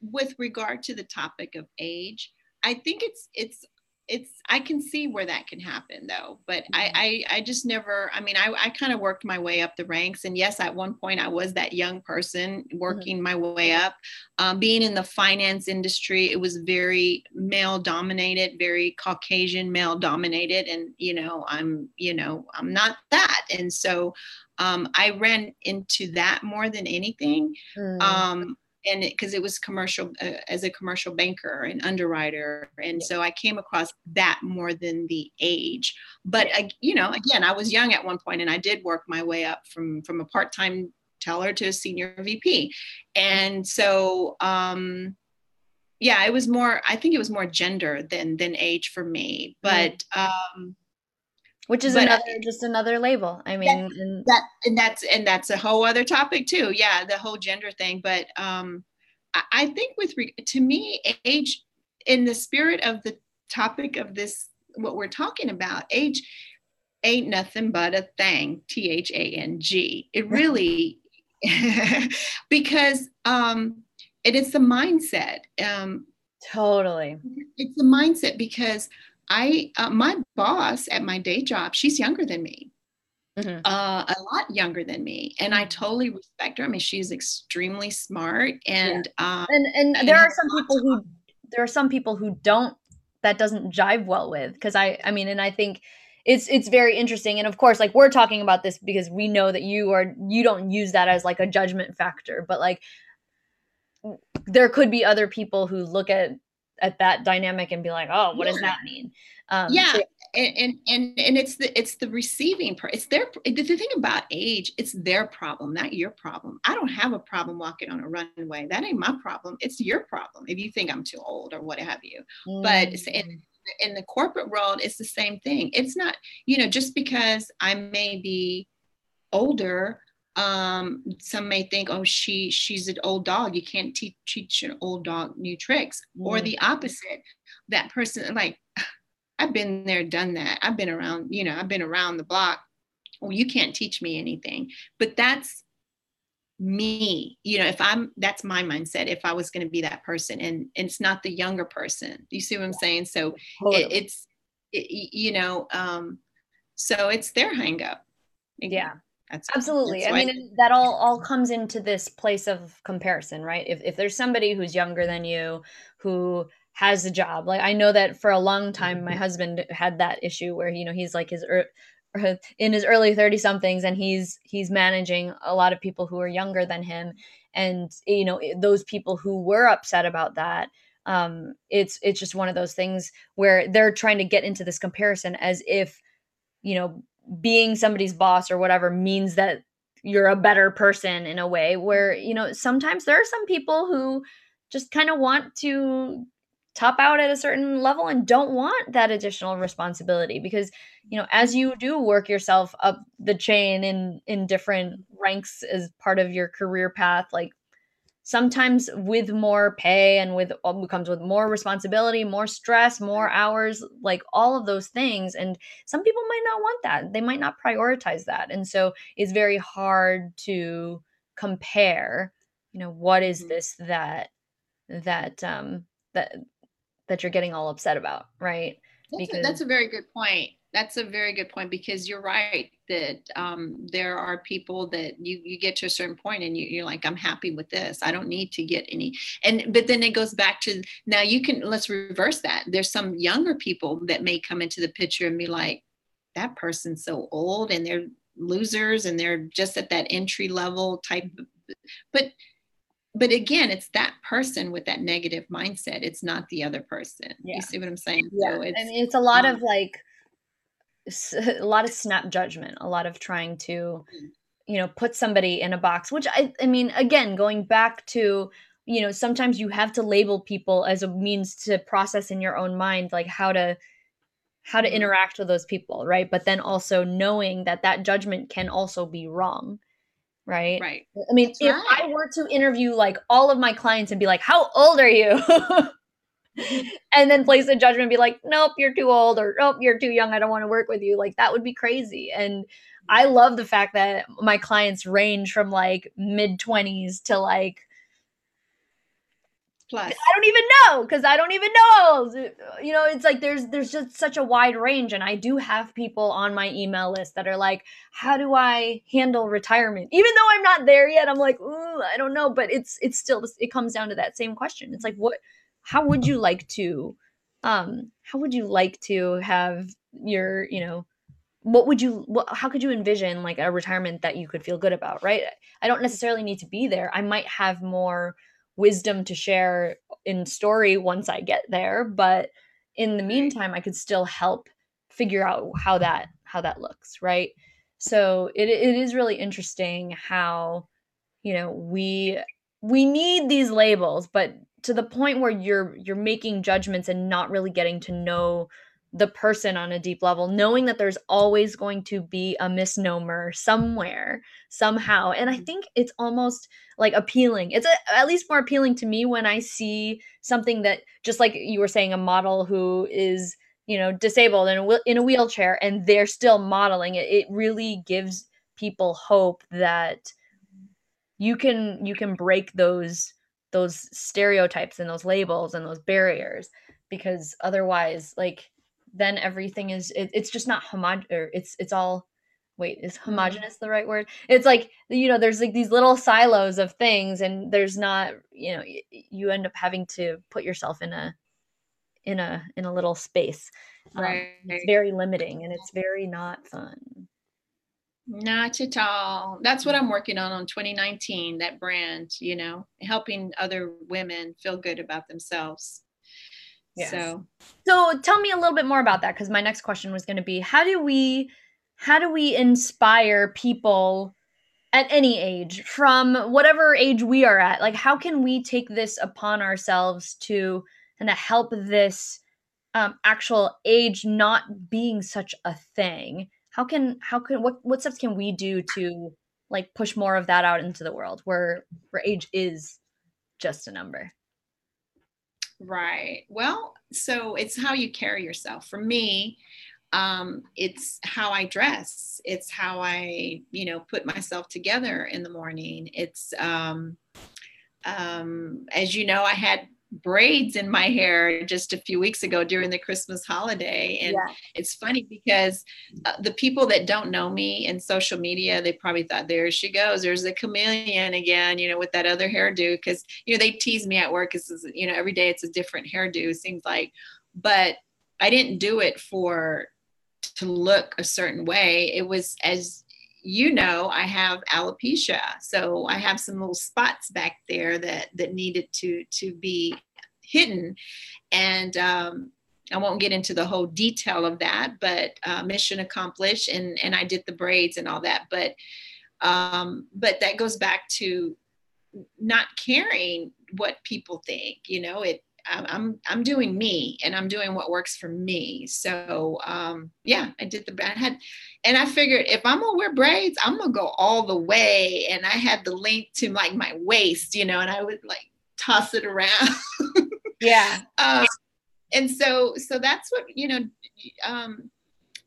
with regard to the topic of age, I think it's I can see where that can happen though. But I just never, I mean, I kind of worked my way up the ranks. And yes, at one point I was that young person working my way up. Being in the finance industry, it was very male dominated, very Caucasian male dominated. And, I'm not that. And so I ran into that more than anything. And because it was commercial, as a commercial banker and underwriter. And so I came across that more than the age. But, again, I was young at one point, and I did work my way up from a part-time teller to a senior VP. And so, yeah, it was more, I think it was more gender than age for me. But Which is But just another label. I mean, that's a whole other topic too. Yeah, the whole gender thing. But I think to me, age, in the spirit of the topic of this, what we're talking about, age ain't nothing but a thing. THANG. It really, because it is the mindset. Totally. It's the mindset, because my boss at my day job, she's younger than me. Mm-hmm. A lot younger than me, and I totally respect her. I mean, she's extremely smart, and and there are some people who don't, that doesn't jive well with, because I mean, and I think it's very interesting. And of course, like, we're talking about this because we know that you don't use that as like a judgment factor, but like, there could be other people who look at that dynamic and be like, oh, what does that mean? Yeah. And it's the receiving part. It's the thing about age, it's their problem, not your problem. I don't have a problem walking on a runway. That ain't my problem. It's your problem if you think I'm too old or what have you. But in the corporate world, it's the same thing. It's not, just because I may be older, some may think, oh, she's an old dog, you can't teach an old dog new tricks. Or the opposite, that person, like, I've been there, done that. I've been around the block. Well, you can't teach me anything. But that's me. That's my mindset. If I was going to be that person, and it's not the younger person. You see what I'm saying? So totally. So it's their hang up. Yeah. Absolutely. I mean, that all comes into this place of comparison, right? If there's somebody who's younger than you, who has a job, like, I know that for a long time, my husband had that issue where, he's like in his early 30 somethings, and he's managing a lot of people who are younger than him. And, those people who were upset about that, it's just one of those things where they're trying to get into this comparison as if, being somebody's boss or whatever means that you're a better person, in a way where, sometimes there are some people who just kind of want to top out at a certain level and don't want that additional responsibility, because, as you do work yourself up the chain in different ranks as part of your career path, like, sometimes with more pay and comes with more responsibility, more stress, more hours, like all of those things. And some people might not want that. They might not prioritize that. And so it's very hard to compare, what is this that you're getting all upset about, right? That's a very good point. That's a very good point, because you're right that there are people that you get to a certain point and you're like, I'm happy with this. I don't need to get any. But then it goes back to, now let's reverse that. There's some younger people that may come into the picture and be like, that person's so old and they're losers and they're just at that entry level type. But again, it's that person with that negative mindset. It's not the other person. Yeah. You see what I'm saying? Yeah. So it's a lot of a lot of snap judgment, a lot of trying to, put somebody in a box, which I mean, again, going back to, sometimes you have to label people as a means to process in your own mind, like how to interact with those people. Right. But then also knowing that judgment can also be wrong. Right. Right. I mean, if I were to interview like all of my clients and be like, how old are you? And then place a judgment and be like, nope, you're too old, or nope, you're too young, I don't want to work with you. Like, that would be crazy. And I love the fact that my clients range from like mid-20s to like plus. I don't even know, because I don't even know. It's like there's just such a wide range. And I do have people on my email list that are like, how do I handle retirement? Even though I'm not there yet, I'm like, ooh, I don't know. But it's still, it comes down to that same question. It's like, how would you like to have your, how could you envision like a retirement that you could feel good about, right? I don't necessarily need to be there. I might have more wisdom to share in story once I get there, but in the meantime, I could still help figure out how that looks, right? So it is really interesting how, we need these labels, but to the point where you're making judgments and not really getting to know the person on a deep level, knowing that there's always going to be a misnomer somewhere, somehow. And I think it's almost like appealing. It's at least more appealing to me when I see something that, just like you were saying, a model who is, you know, disabled and in a wheelchair, and they're still modeling it. It really gives people hope that you can break those stereotypes and those labels and those barriers, because otherwise, like, then everything is it's just not or it's all, wait, is homogenous the right word? It's like, you know, there's like these little silos of things, and there's not, you know, you end up having to put yourself in a little space. Right. It's very limiting, and it's very not fun. Not at all. That's what I'm working on 2019, that brand, you know, helping other women feel good about themselves. Yes. So tell me a little bit more about that, because my next question was going to be, how do we inspire people at any age, from whatever age we are at? Like, how can we take this upon ourselves to kind of help this actual age not being such a thing? How can what steps can we do to, like, push more of that out into the world, where age is just a number? right. Well, so it's how you carry yourself. For me, it's how I dress. It's how I, you know, put myself together in the morning. It's, as you know, I had braids in my hair just a few weeks ago during the Christmas holiday. And Yeah. it's funny because the people that don't know me in social media, they probably thought, there she goes, there's the chameleon again, you know, with that other hairdo. Because, you know, they tease me at work because, you know, every day it's a different hairdo, it seems like. But I didn't do it to look a certain way. It was, as you know, I have alopecia, so I have some little spots back there that needed to be hidden. And I won't get into the whole detail of that, but mission accomplished. And I did the braids and all that. But that goes back to not caring what people think. You know, I'm doing me, and I'm doing what works for me. So yeah, and I figured, if I'm gonna wear braids, I'm gonna go all the way. And I had the length to like my waist, you know, and I would like toss it around. Yeah. And so that's what, you know,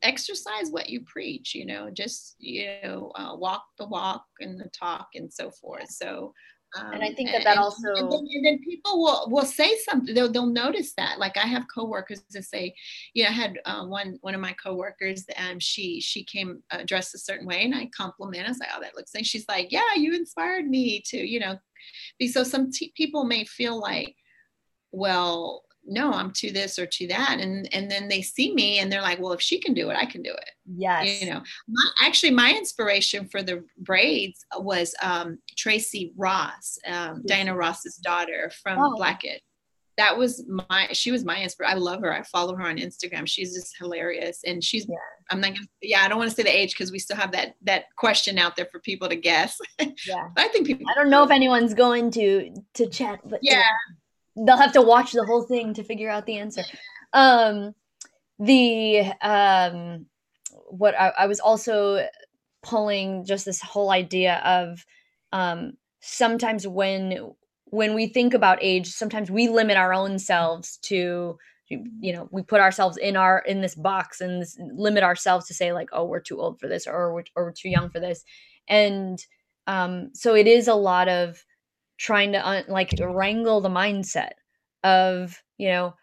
exercise what you preach, you know, just, you know, walk the walk and the talk and so forth. So and I think that also, and then people will say something. They'll notice that. Like, I have coworkers that say, you know, I had one of my coworkers, she came dressed a certain way, and I compliment. I was like, oh, that looks nice. She's like, yeah, you inspired me to, you know. So some people may feel like, well, no, I'm to this or to that, and then they see me and they're like, well, if she can do it, I can do it. yes. You know, my inspiration for the braids was Tracy Ross, Diana Ross's daughter from Blackett. That was she was my inspiration. I love her. I follow her on Instagram. She's just hilarious. And she's, I'm not gonna, I don't want to say the age, because we still have that question out there for people to guess. Yeah. But I think people, I don't know if anyone's going to chat, but yeah. They'll have to watch the whole thing to figure out the answer. What I was also pulling, just this whole idea of sometimes when we think about age, sometimes we limit our own selves to, you know, we put ourselves in this box and limit ourselves to say, like, oh, we're too old for this, or we're too young for this. And so it is a lot of trying to like wrangle the mindset of, you know,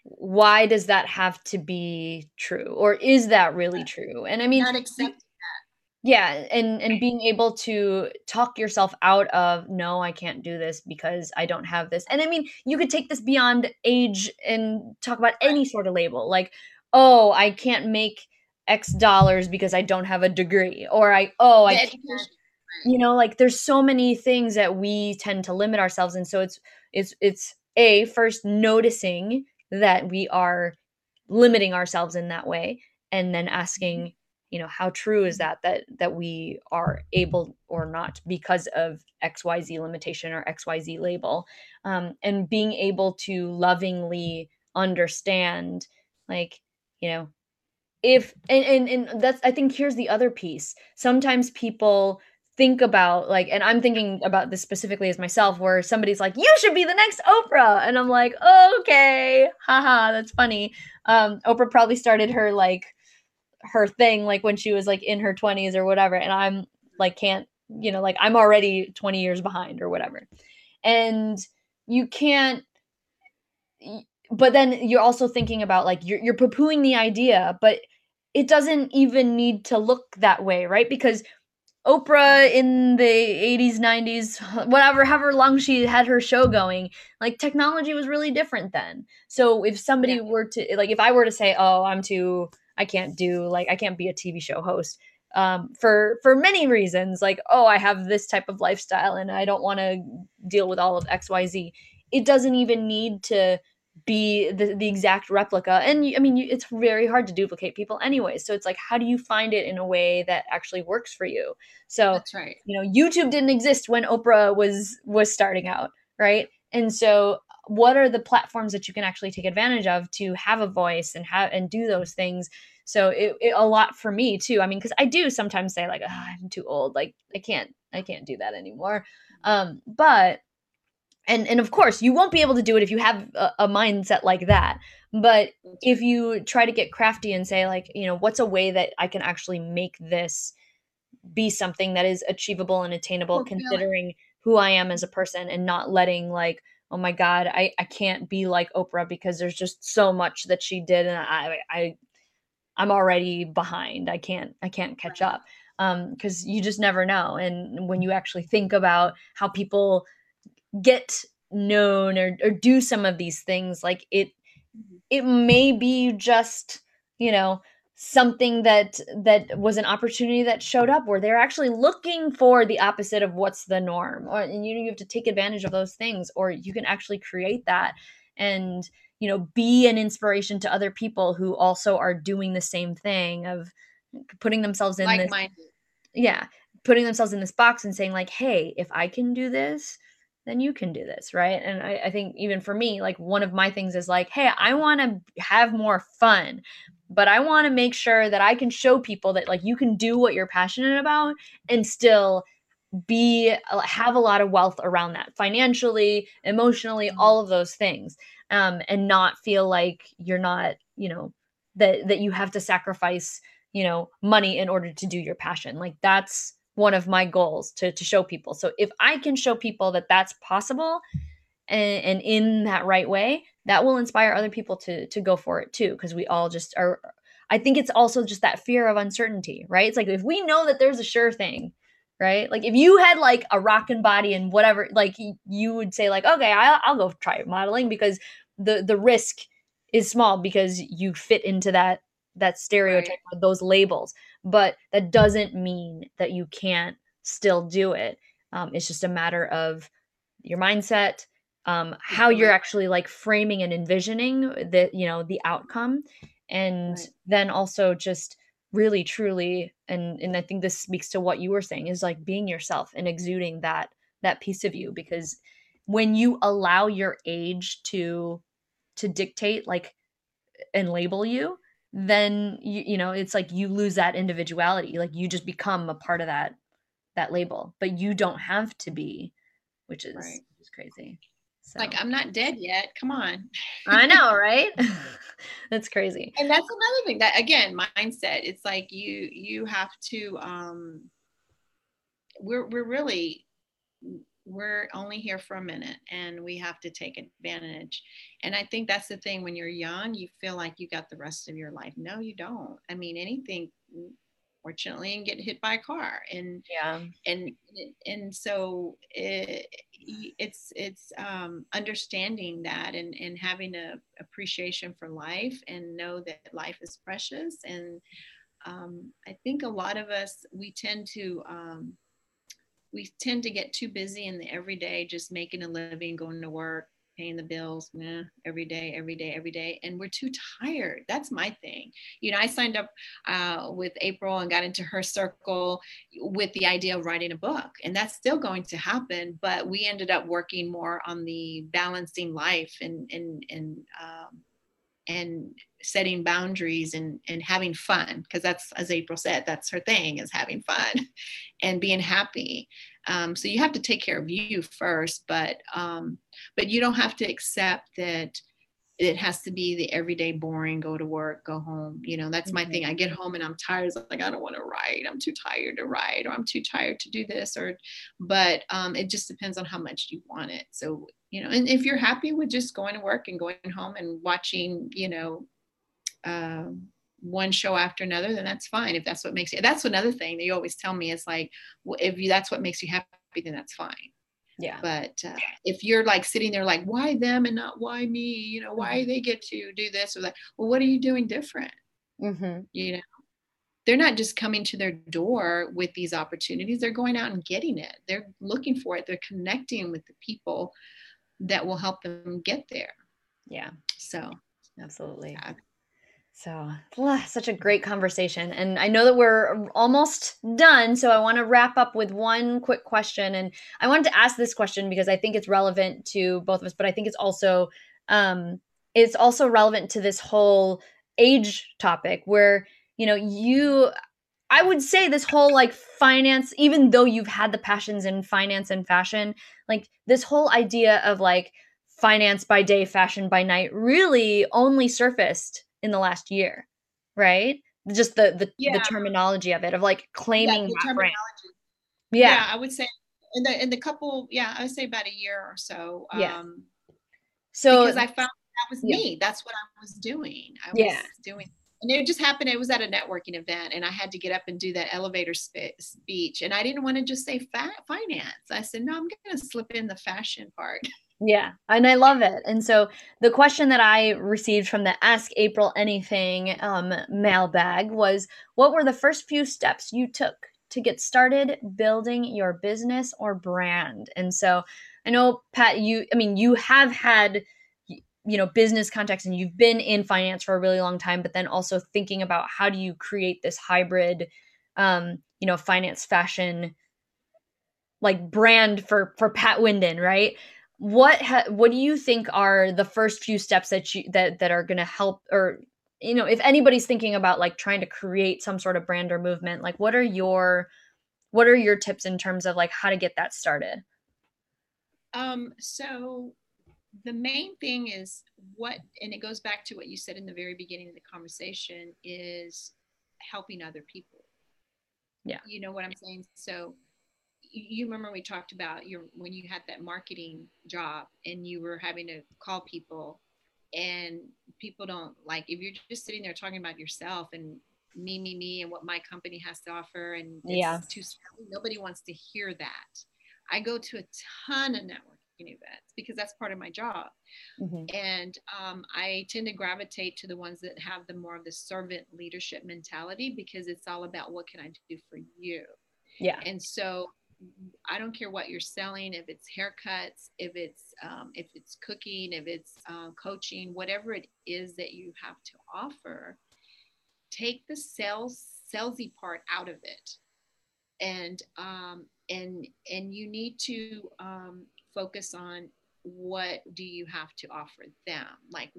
why does that have to be true, or is that really true? And I mean, not accepting that. Yeah, and being able to talk yourself out of, no, I can't do this because I don't have this. And I mean, you could take this beyond age and talk about any sort of label, like, oh, I can't make X dollars because I don't have a degree, or I can't, you know, like, there's so many things that we tend to limit ourselves. And so it's first noticing that we are limiting ourselves in that way, and then asking, you know, how true is that we are able or not because of XYZ limitation or XYZ label, and being able to lovingly understand, like, you know, if and that's, I think here's the other piece. Sometimes people think about like, and I'm thinking about this specifically as myself, where somebody's like, you should be the next Oprah, and I'm like, okay, haha, that's funny. Oprah probably started her like her thing like when she was like in her 20s or whatever, and I'm like, can't, you know, like I'm already 20 years behind or whatever. And you can't, but then you're also thinking about like you're poo-pooing the idea, but it doesn't even need to look that way, right? Because Oprah in the 80s, 90s, whatever, however long she had her show going, like technology was really different then. So if somebody were to, like, if I were to say, oh, I can't do, like, I can't be a TV show host, for many reasons, like, oh, I have this type of lifestyle and I don't want to deal with all of XYZ. It doesn't even need to be the exact replica. And I mean, it's very hard to duplicate people anyway. So it's like, how do you find it in a way that actually works for you? So, That's right. you know, YouTube didn't exist when Oprah was starting out, right? And so what are the platforms that you can actually take advantage of to have a voice and have and do those things? So it a lot for me too. I mean, because I do sometimes say like, oh, I'm too old, like I can't do that anymore. But and of course you won't be able to do it if you have a mindset like that. But if you try to get crafty and say like, you know, what's a way that I can actually make this be something that is achievable and attainable, considering who I am as a person, and not letting like, oh my God, I can't be like Oprah because there's just so much that she did and I'm already behind. I can't catch up. Because you just never know. And when you actually think about how people get known or do some of these things, like it may be just, you know, something that was an opportunity that showed up where they're actually looking for the opposite of what's the norm, or and you have to take advantage of those things, or you can actually create that and, you know, be an inspiration to other people who also are doing the same thing of putting themselves in this, Like-minded. yeah, putting themselves in this box and saying like, hey, if I can do this, then you can do this, right? And I think even for me, like one of my things is like, hey, I want to have more fun, but I want to make sure that I can show people that like you can do what you're passionate about and still be have a lot of wealth around that, financially, emotionally, all of those things, and not feel like you're not, you know, that you have to sacrifice, you know, money in order to do your passion. Like that's one of my goals, to show people. So if I can show people that that's possible, and in that right way, that will inspire other people to go for it too, because we all just are. I think it's also just that fear of uncertainty, right? It's like if we know that there's a sure thing, right? Like if you had like a rockin' body and whatever, like you would say like, okay, I'll go try modeling because the risk is small because you fit into that stereotype, Right. or those labels. But that doesn't mean that you can't still do it. It's just a matter of your mindset, how you're actually like framing and envisioning the, you know, the outcome. And Right. then also just really truly, and I think this speaks to what you were saying, is like being yourself and exuding that piece of you. Because when you allow your age to dictate like and label you, then you know, it's like you lose that individuality, like you just become a part of that label, but you don't have to be, which is Right. crazy. So Like, I'm not dead yet. Come on. I know, right? That's crazy. And that's another thing, that again, mindset. It's like you have to we're really, we're only here for a minute and we have to take advantage. And I think that's the thing, when you're young, you feel like you got the rest of your life. No, you don't. I mean, anything, fortunately, and get hit by a car. Yeah. And and so it's understanding that, and having a appreciation for life, and know that life is precious. And I think a lot of us, we tend to get too busy in the everyday, just making a living, going to work, paying the bills, every day, every day, every day. And we're too tired. That's my thing. You know, I signed up with Apryl and got into her circle with the idea of writing a book. And that's still going to happen. But we ended up working more on the balancing life and setting boundaries and having fun, because that's, as Apryl said, that's her thing, is having fun and being happy. So you have to take care of you first, but you don't have to accept that it has to be the everyday boring, go to work, go home. That's my thing. I get home and I'm tired. It's like, I don't want to write. I'm too tired to write, or I'm too tired to do this, but it just depends on how much you want it. So, and if you're happy with just going to work and going home and watching, one show after another, then that's fine. If that's what makes you, that's another thing that you always tell me is like, well, that's what makes you happy, then that's fine. Yeah. But if you're like sitting there like, why them and not why me, why they get to do this or that, well, what are you doing different? They're not just coming to their door with these opportunities. They're going out and getting it. They're looking for it. They're connecting with the people that will help them get there. Yeah. So absolutely. Yeah. So such a great conversation. And I know that we're almost done. So I want to wrap up with one quick question. And I wanted to ask this question because I think it's relevant to both of us, but I think it's also relevant to this whole age topic where, I would say this whole like finance, even though you've had the passions in finance and fashion, like this whole idea of like finance by day, fashion by night really only surfaced in the last year, right? Just the terminology of it, of like claiming that brand. Yeah, I would say in the couple, I would say about a year or so. So because I found that was me. That's what I was doing. And it just happened. It was at a networking event, and I had to get up and do that elevator speech. And I didn't want to just say finance. I said, no, I'm going to slip in the fashion part. Yeah, and I love it. And so the question that I received from the Ask Apryl Anything mailbag was, what were the first few steps you took to get started building your business or brand? And so I know, Pat, you have had, business context and you've been in finance for a really long time, but then also thinking about how do you create this hybrid, finance fashion, like brand for Pat Windon, right? What do you think are the first few steps that are going to help, or if anybody's thinking about like trying to create some sort of brand or movement, like what are your tips in terms of like how to get that started? So the main thing is and it goes back to what you said in the very beginning of the conversation, is helping other people. Yeah. You know what I'm saying? So you remember we talked about when you had that marketing job and you were having to call people, and people don't like, if you're just sitting there talking about yourself and me and what my company has to offer, and it's too scary. Nobody wants to hear that. I go to a ton of networking events because that's part of my job. And I tend to gravitate to the ones that have the more of the servant leadership mentality, because it's all about what can I do for you. Yeah. And so I don't care what you're selling, if it's haircuts, if it's cooking, if it's coaching, whatever it is that you have to offer, take the salesy part out of it. And you need to focus on, what do you have to offer them? Like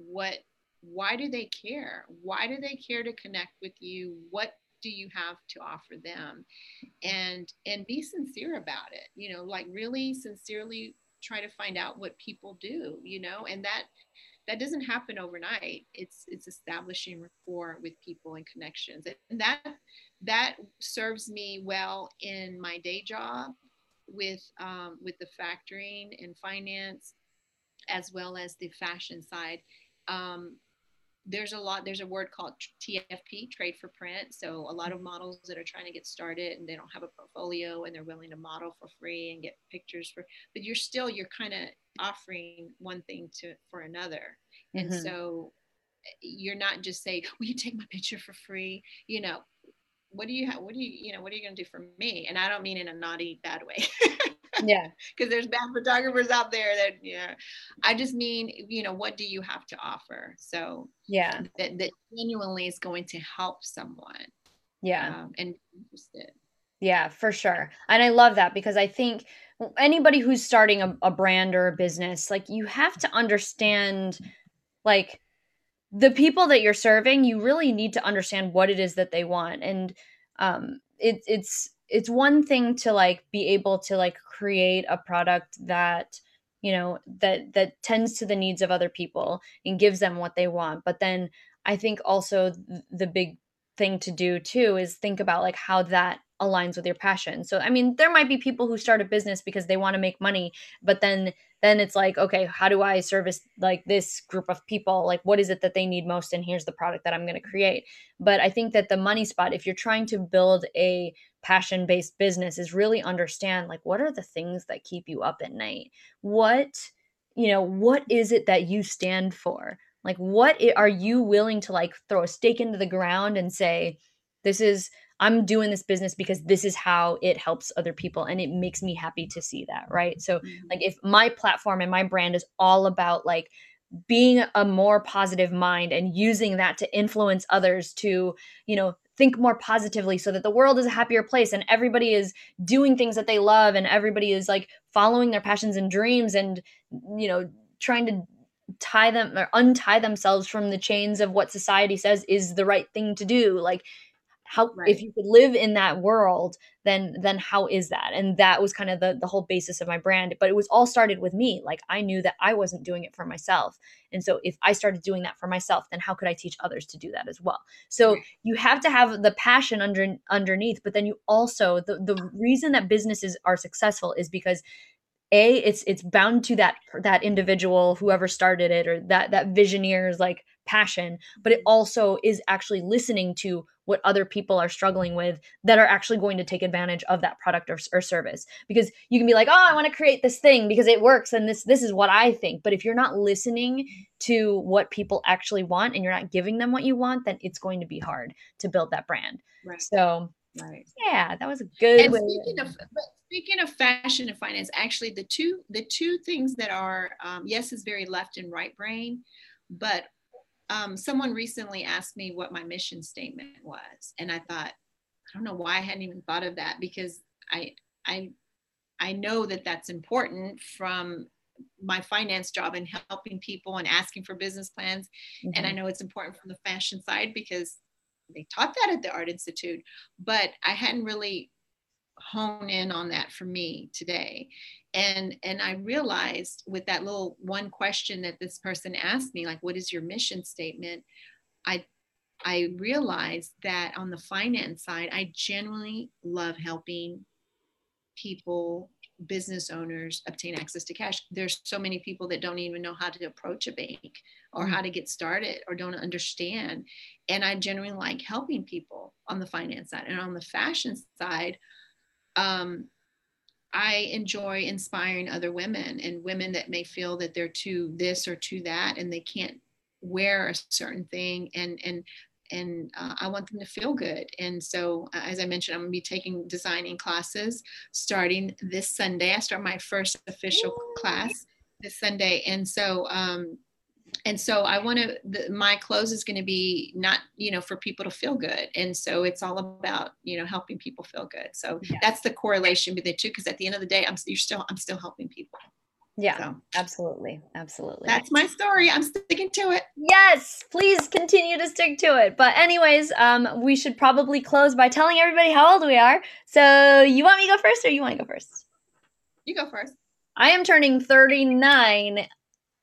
why do they care? Why do they care to connect with you? What do you have to offer them? And be sincere about it, like really sincerely try to find out what people do, and that doesn't happen overnight. It's establishing rapport with people and connections, and that serves me well in my day job with the factoring and finance, as well as the fashion side. There's a word called TFP, trade for print. So a lot of models that are trying to get started and they don't have a portfolio and they're willing to model for free and get pictures but you're kind of offering one thing for another. And so you're not just saying, will you take my picture for free? What are you going to do for me? And I don't mean in a naughty, bad way. Yeah. Because there's bad photographers out there that, I just mean, what do you have to offer? So that genuinely is going to help someone. Yeah. And interested. Yeah, for sure. And I love that, because I think anybody who's starting a brand or a business, like you have to understand, like the people that you're serving, you really need to understand what it is that they want. And it's one thing to like be able to like create a product that, you know, that tends to the needs of other people and gives them what they want. But then I think also the big thing to do too is think about like how that aligns with your passion. So I mean, there might be people who start a business because they want to make money, but then it's like, okay, how do I service like this group of people? Like, what is it that they need most? And here's the product that I'm going to create. But I think that the money spot, if you're trying to build a passion based business, is really understand like, what are the things that keep you up at night? What, you know, what is it that you stand for? Like, are you willing to like throw a stake into the ground and say, this is, I'm doing this business because this is how it helps other people and it makes me happy to see that, right? So like if my platform and my brand is all about like being a more positive mind and using that to influence others to, you know, think more positively so that the world is a happier place and everybody is doing things that they love and everybody is like following their passions and dreams and, you know, trying to tie them or untie themselves from the chains of what society says is the right thing to do. Like, how, Right. if you could live in that world, then how is that? And that was kind of the whole basis of my brand. But it was all started with me. Like I knew that I wasn't doing it for myself, and so if I started doing that for myself, then how could I teach others to do that as well? So Right. you have to have the passion underneath, but then you also, the reason that businesses are successful is because it's bound to that individual, whoever started it, or that visioneer's like passion, but it also is actually listening to what other people are struggling with that are actually going to take advantage of that product or service. Because you can be like, oh, I want to create this thing because it works and this is what I think, but if you're not listening to what people actually want and you're not giving them what you want, then it's going to be hard to build that brand. Right. So Right. yeah, that was a good And way. speaking of fashion and finance, actually the two things that are yes, is very left and right brain, but someone recently asked me what my mission statement was, and I thought, I don't know why I hadn't even thought of that, because I I I know that that's important from my finance job and helping people and asking for business plans, and I know it's important from the fashion side because they taught that at the Art Institute, but I hadn't really hone in on that for me today. And I realized with that little one question that this person asked me, like, what is your mission statement? I I realized that on the finance side, I genuinely love helping people, business owners, obtain access to cash. There's so many people that don't even know how to approach a bank or how to get started or don't understand. And I genuinely like helping people on the finance side. And on the fashion side, I enjoy inspiring other women and women that may feel that they're too this or too that and they can't wear a certain thing, and I want them to feel good. And so, as I mentioned, I'm going to be taking designing classes starting this Sunday. I start my first official class this Sunday, and so I want to, my clothes is going to be not, for people to feel good. And so it's all about, helping people feel good. So that's the correlation between the two. Cause at the end of the day, I'm still helping people. Yeah, so, absolutely. Absolutely. That's my story. I'm sticking to it. Yes, please continue to stick to it. But anyways, we should probably close by telling everybody how old we are. So you want me to go first or you want to go first? You go first. I am turning 39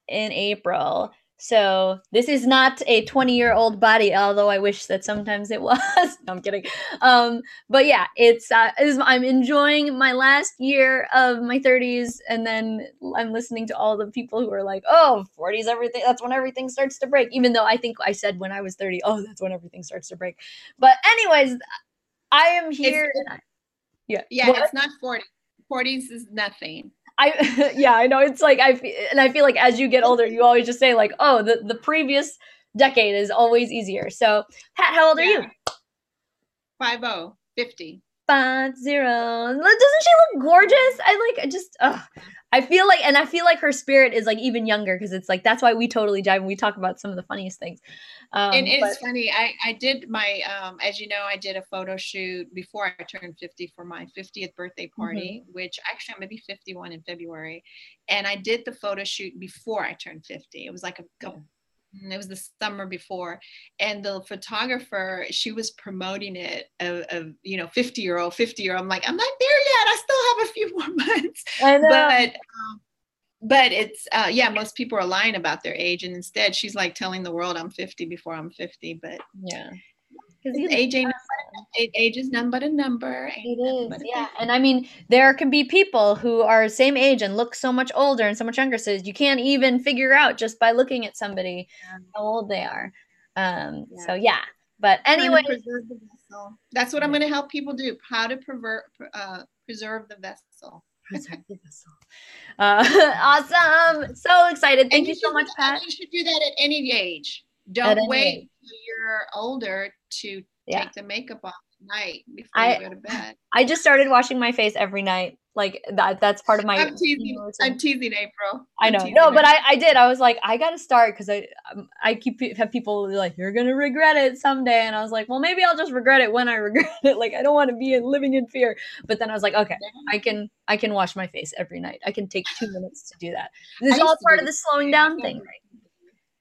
in April. So this is not a 20-year-old body, although I wish that sometimes it was. No, I'm kidding. But yeah, I'm enjoying my last year of my 30s, and then I'm listening to all the people who are like, oh, 40s, everything, that's when everything starts to break. Even though I think I said when I was 30, oh, that's when everything starts to break. But anyways, I am here. Yeah, it's not 40. 40s is nothing. I know, it's like I feel like as you get older, you always just say like, oh, the previous decade is always easier. So, Pat, how old are you? 50. 50. Doesn't she look gorgeous? I feel like her spirit is like even younger because it's like that's why we totally jive and we talk about some of the funniest things. And it's funny. I did my, as you know, I did a photo shoot before I turned 50 for my 50th birthday party, which actually I'm going to be 51 in February. And I did the photo shoot before I turned 50. It was like a It was the summer before, and the photographer, she was promoting it of 50-year-old. I'm like, I'm not there yet, I still have a few more months. I know. But it's yeah, most people are lying about their age, and instead she's like telling the world I'm 50 before I'm 50. But Yeah. Age is none but a number. It is, yeah. And I mean, there can be people who are same age and look so much older and so much younger, so you can't even figure out just by looking at somebody how old they are. So yeah. But anyway, preserve the vessel. That's what I'm going to help people do. How to preserve the vessel. Preserve the vessel. Awesome. So excited. Thank you so much, Pat. You should do that at any age. Don't wait till you're older to take the makeup off at night before you go to bed. I just started washing my face every night. Like that's part of my. I'm teasing Apryl. I know. No, but I did. I was like, I got to start because I have people like, you're going to regret it someday. And I was like, well, maybe I'll just regret it when I regret it. Like, I don't want to be living in fear. But then I was like, okay, I can wash my face every night. I can take 2 minutes to do that. This is all part of the slowing down thing, right?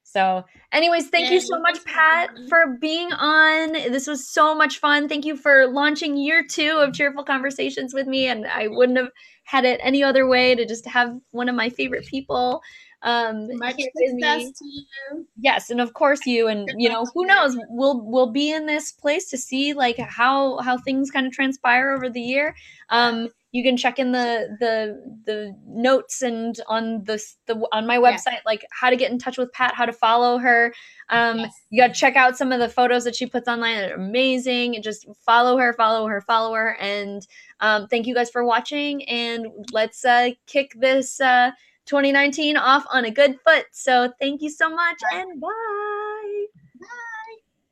So anyways, thank you so much, Pat, for being on. This was so much fun. Thank you for launching year 2 of Cheerful Conversations with me. And I wouldn't have had it any other way to just have one of my favorite people much success to you. Yes, and of course you, and who knows, we'll be in this place to see like how things kind of transpire over the year. You can check in the notes and on on my website, like how to get in touch with Pat, how to follow her. You got to check out some of the photos that she puts online. They're amazing. And just follow her. And thank you guys for watching. And let's kick this 2019 off on a good foot. So thank you so much, and bye.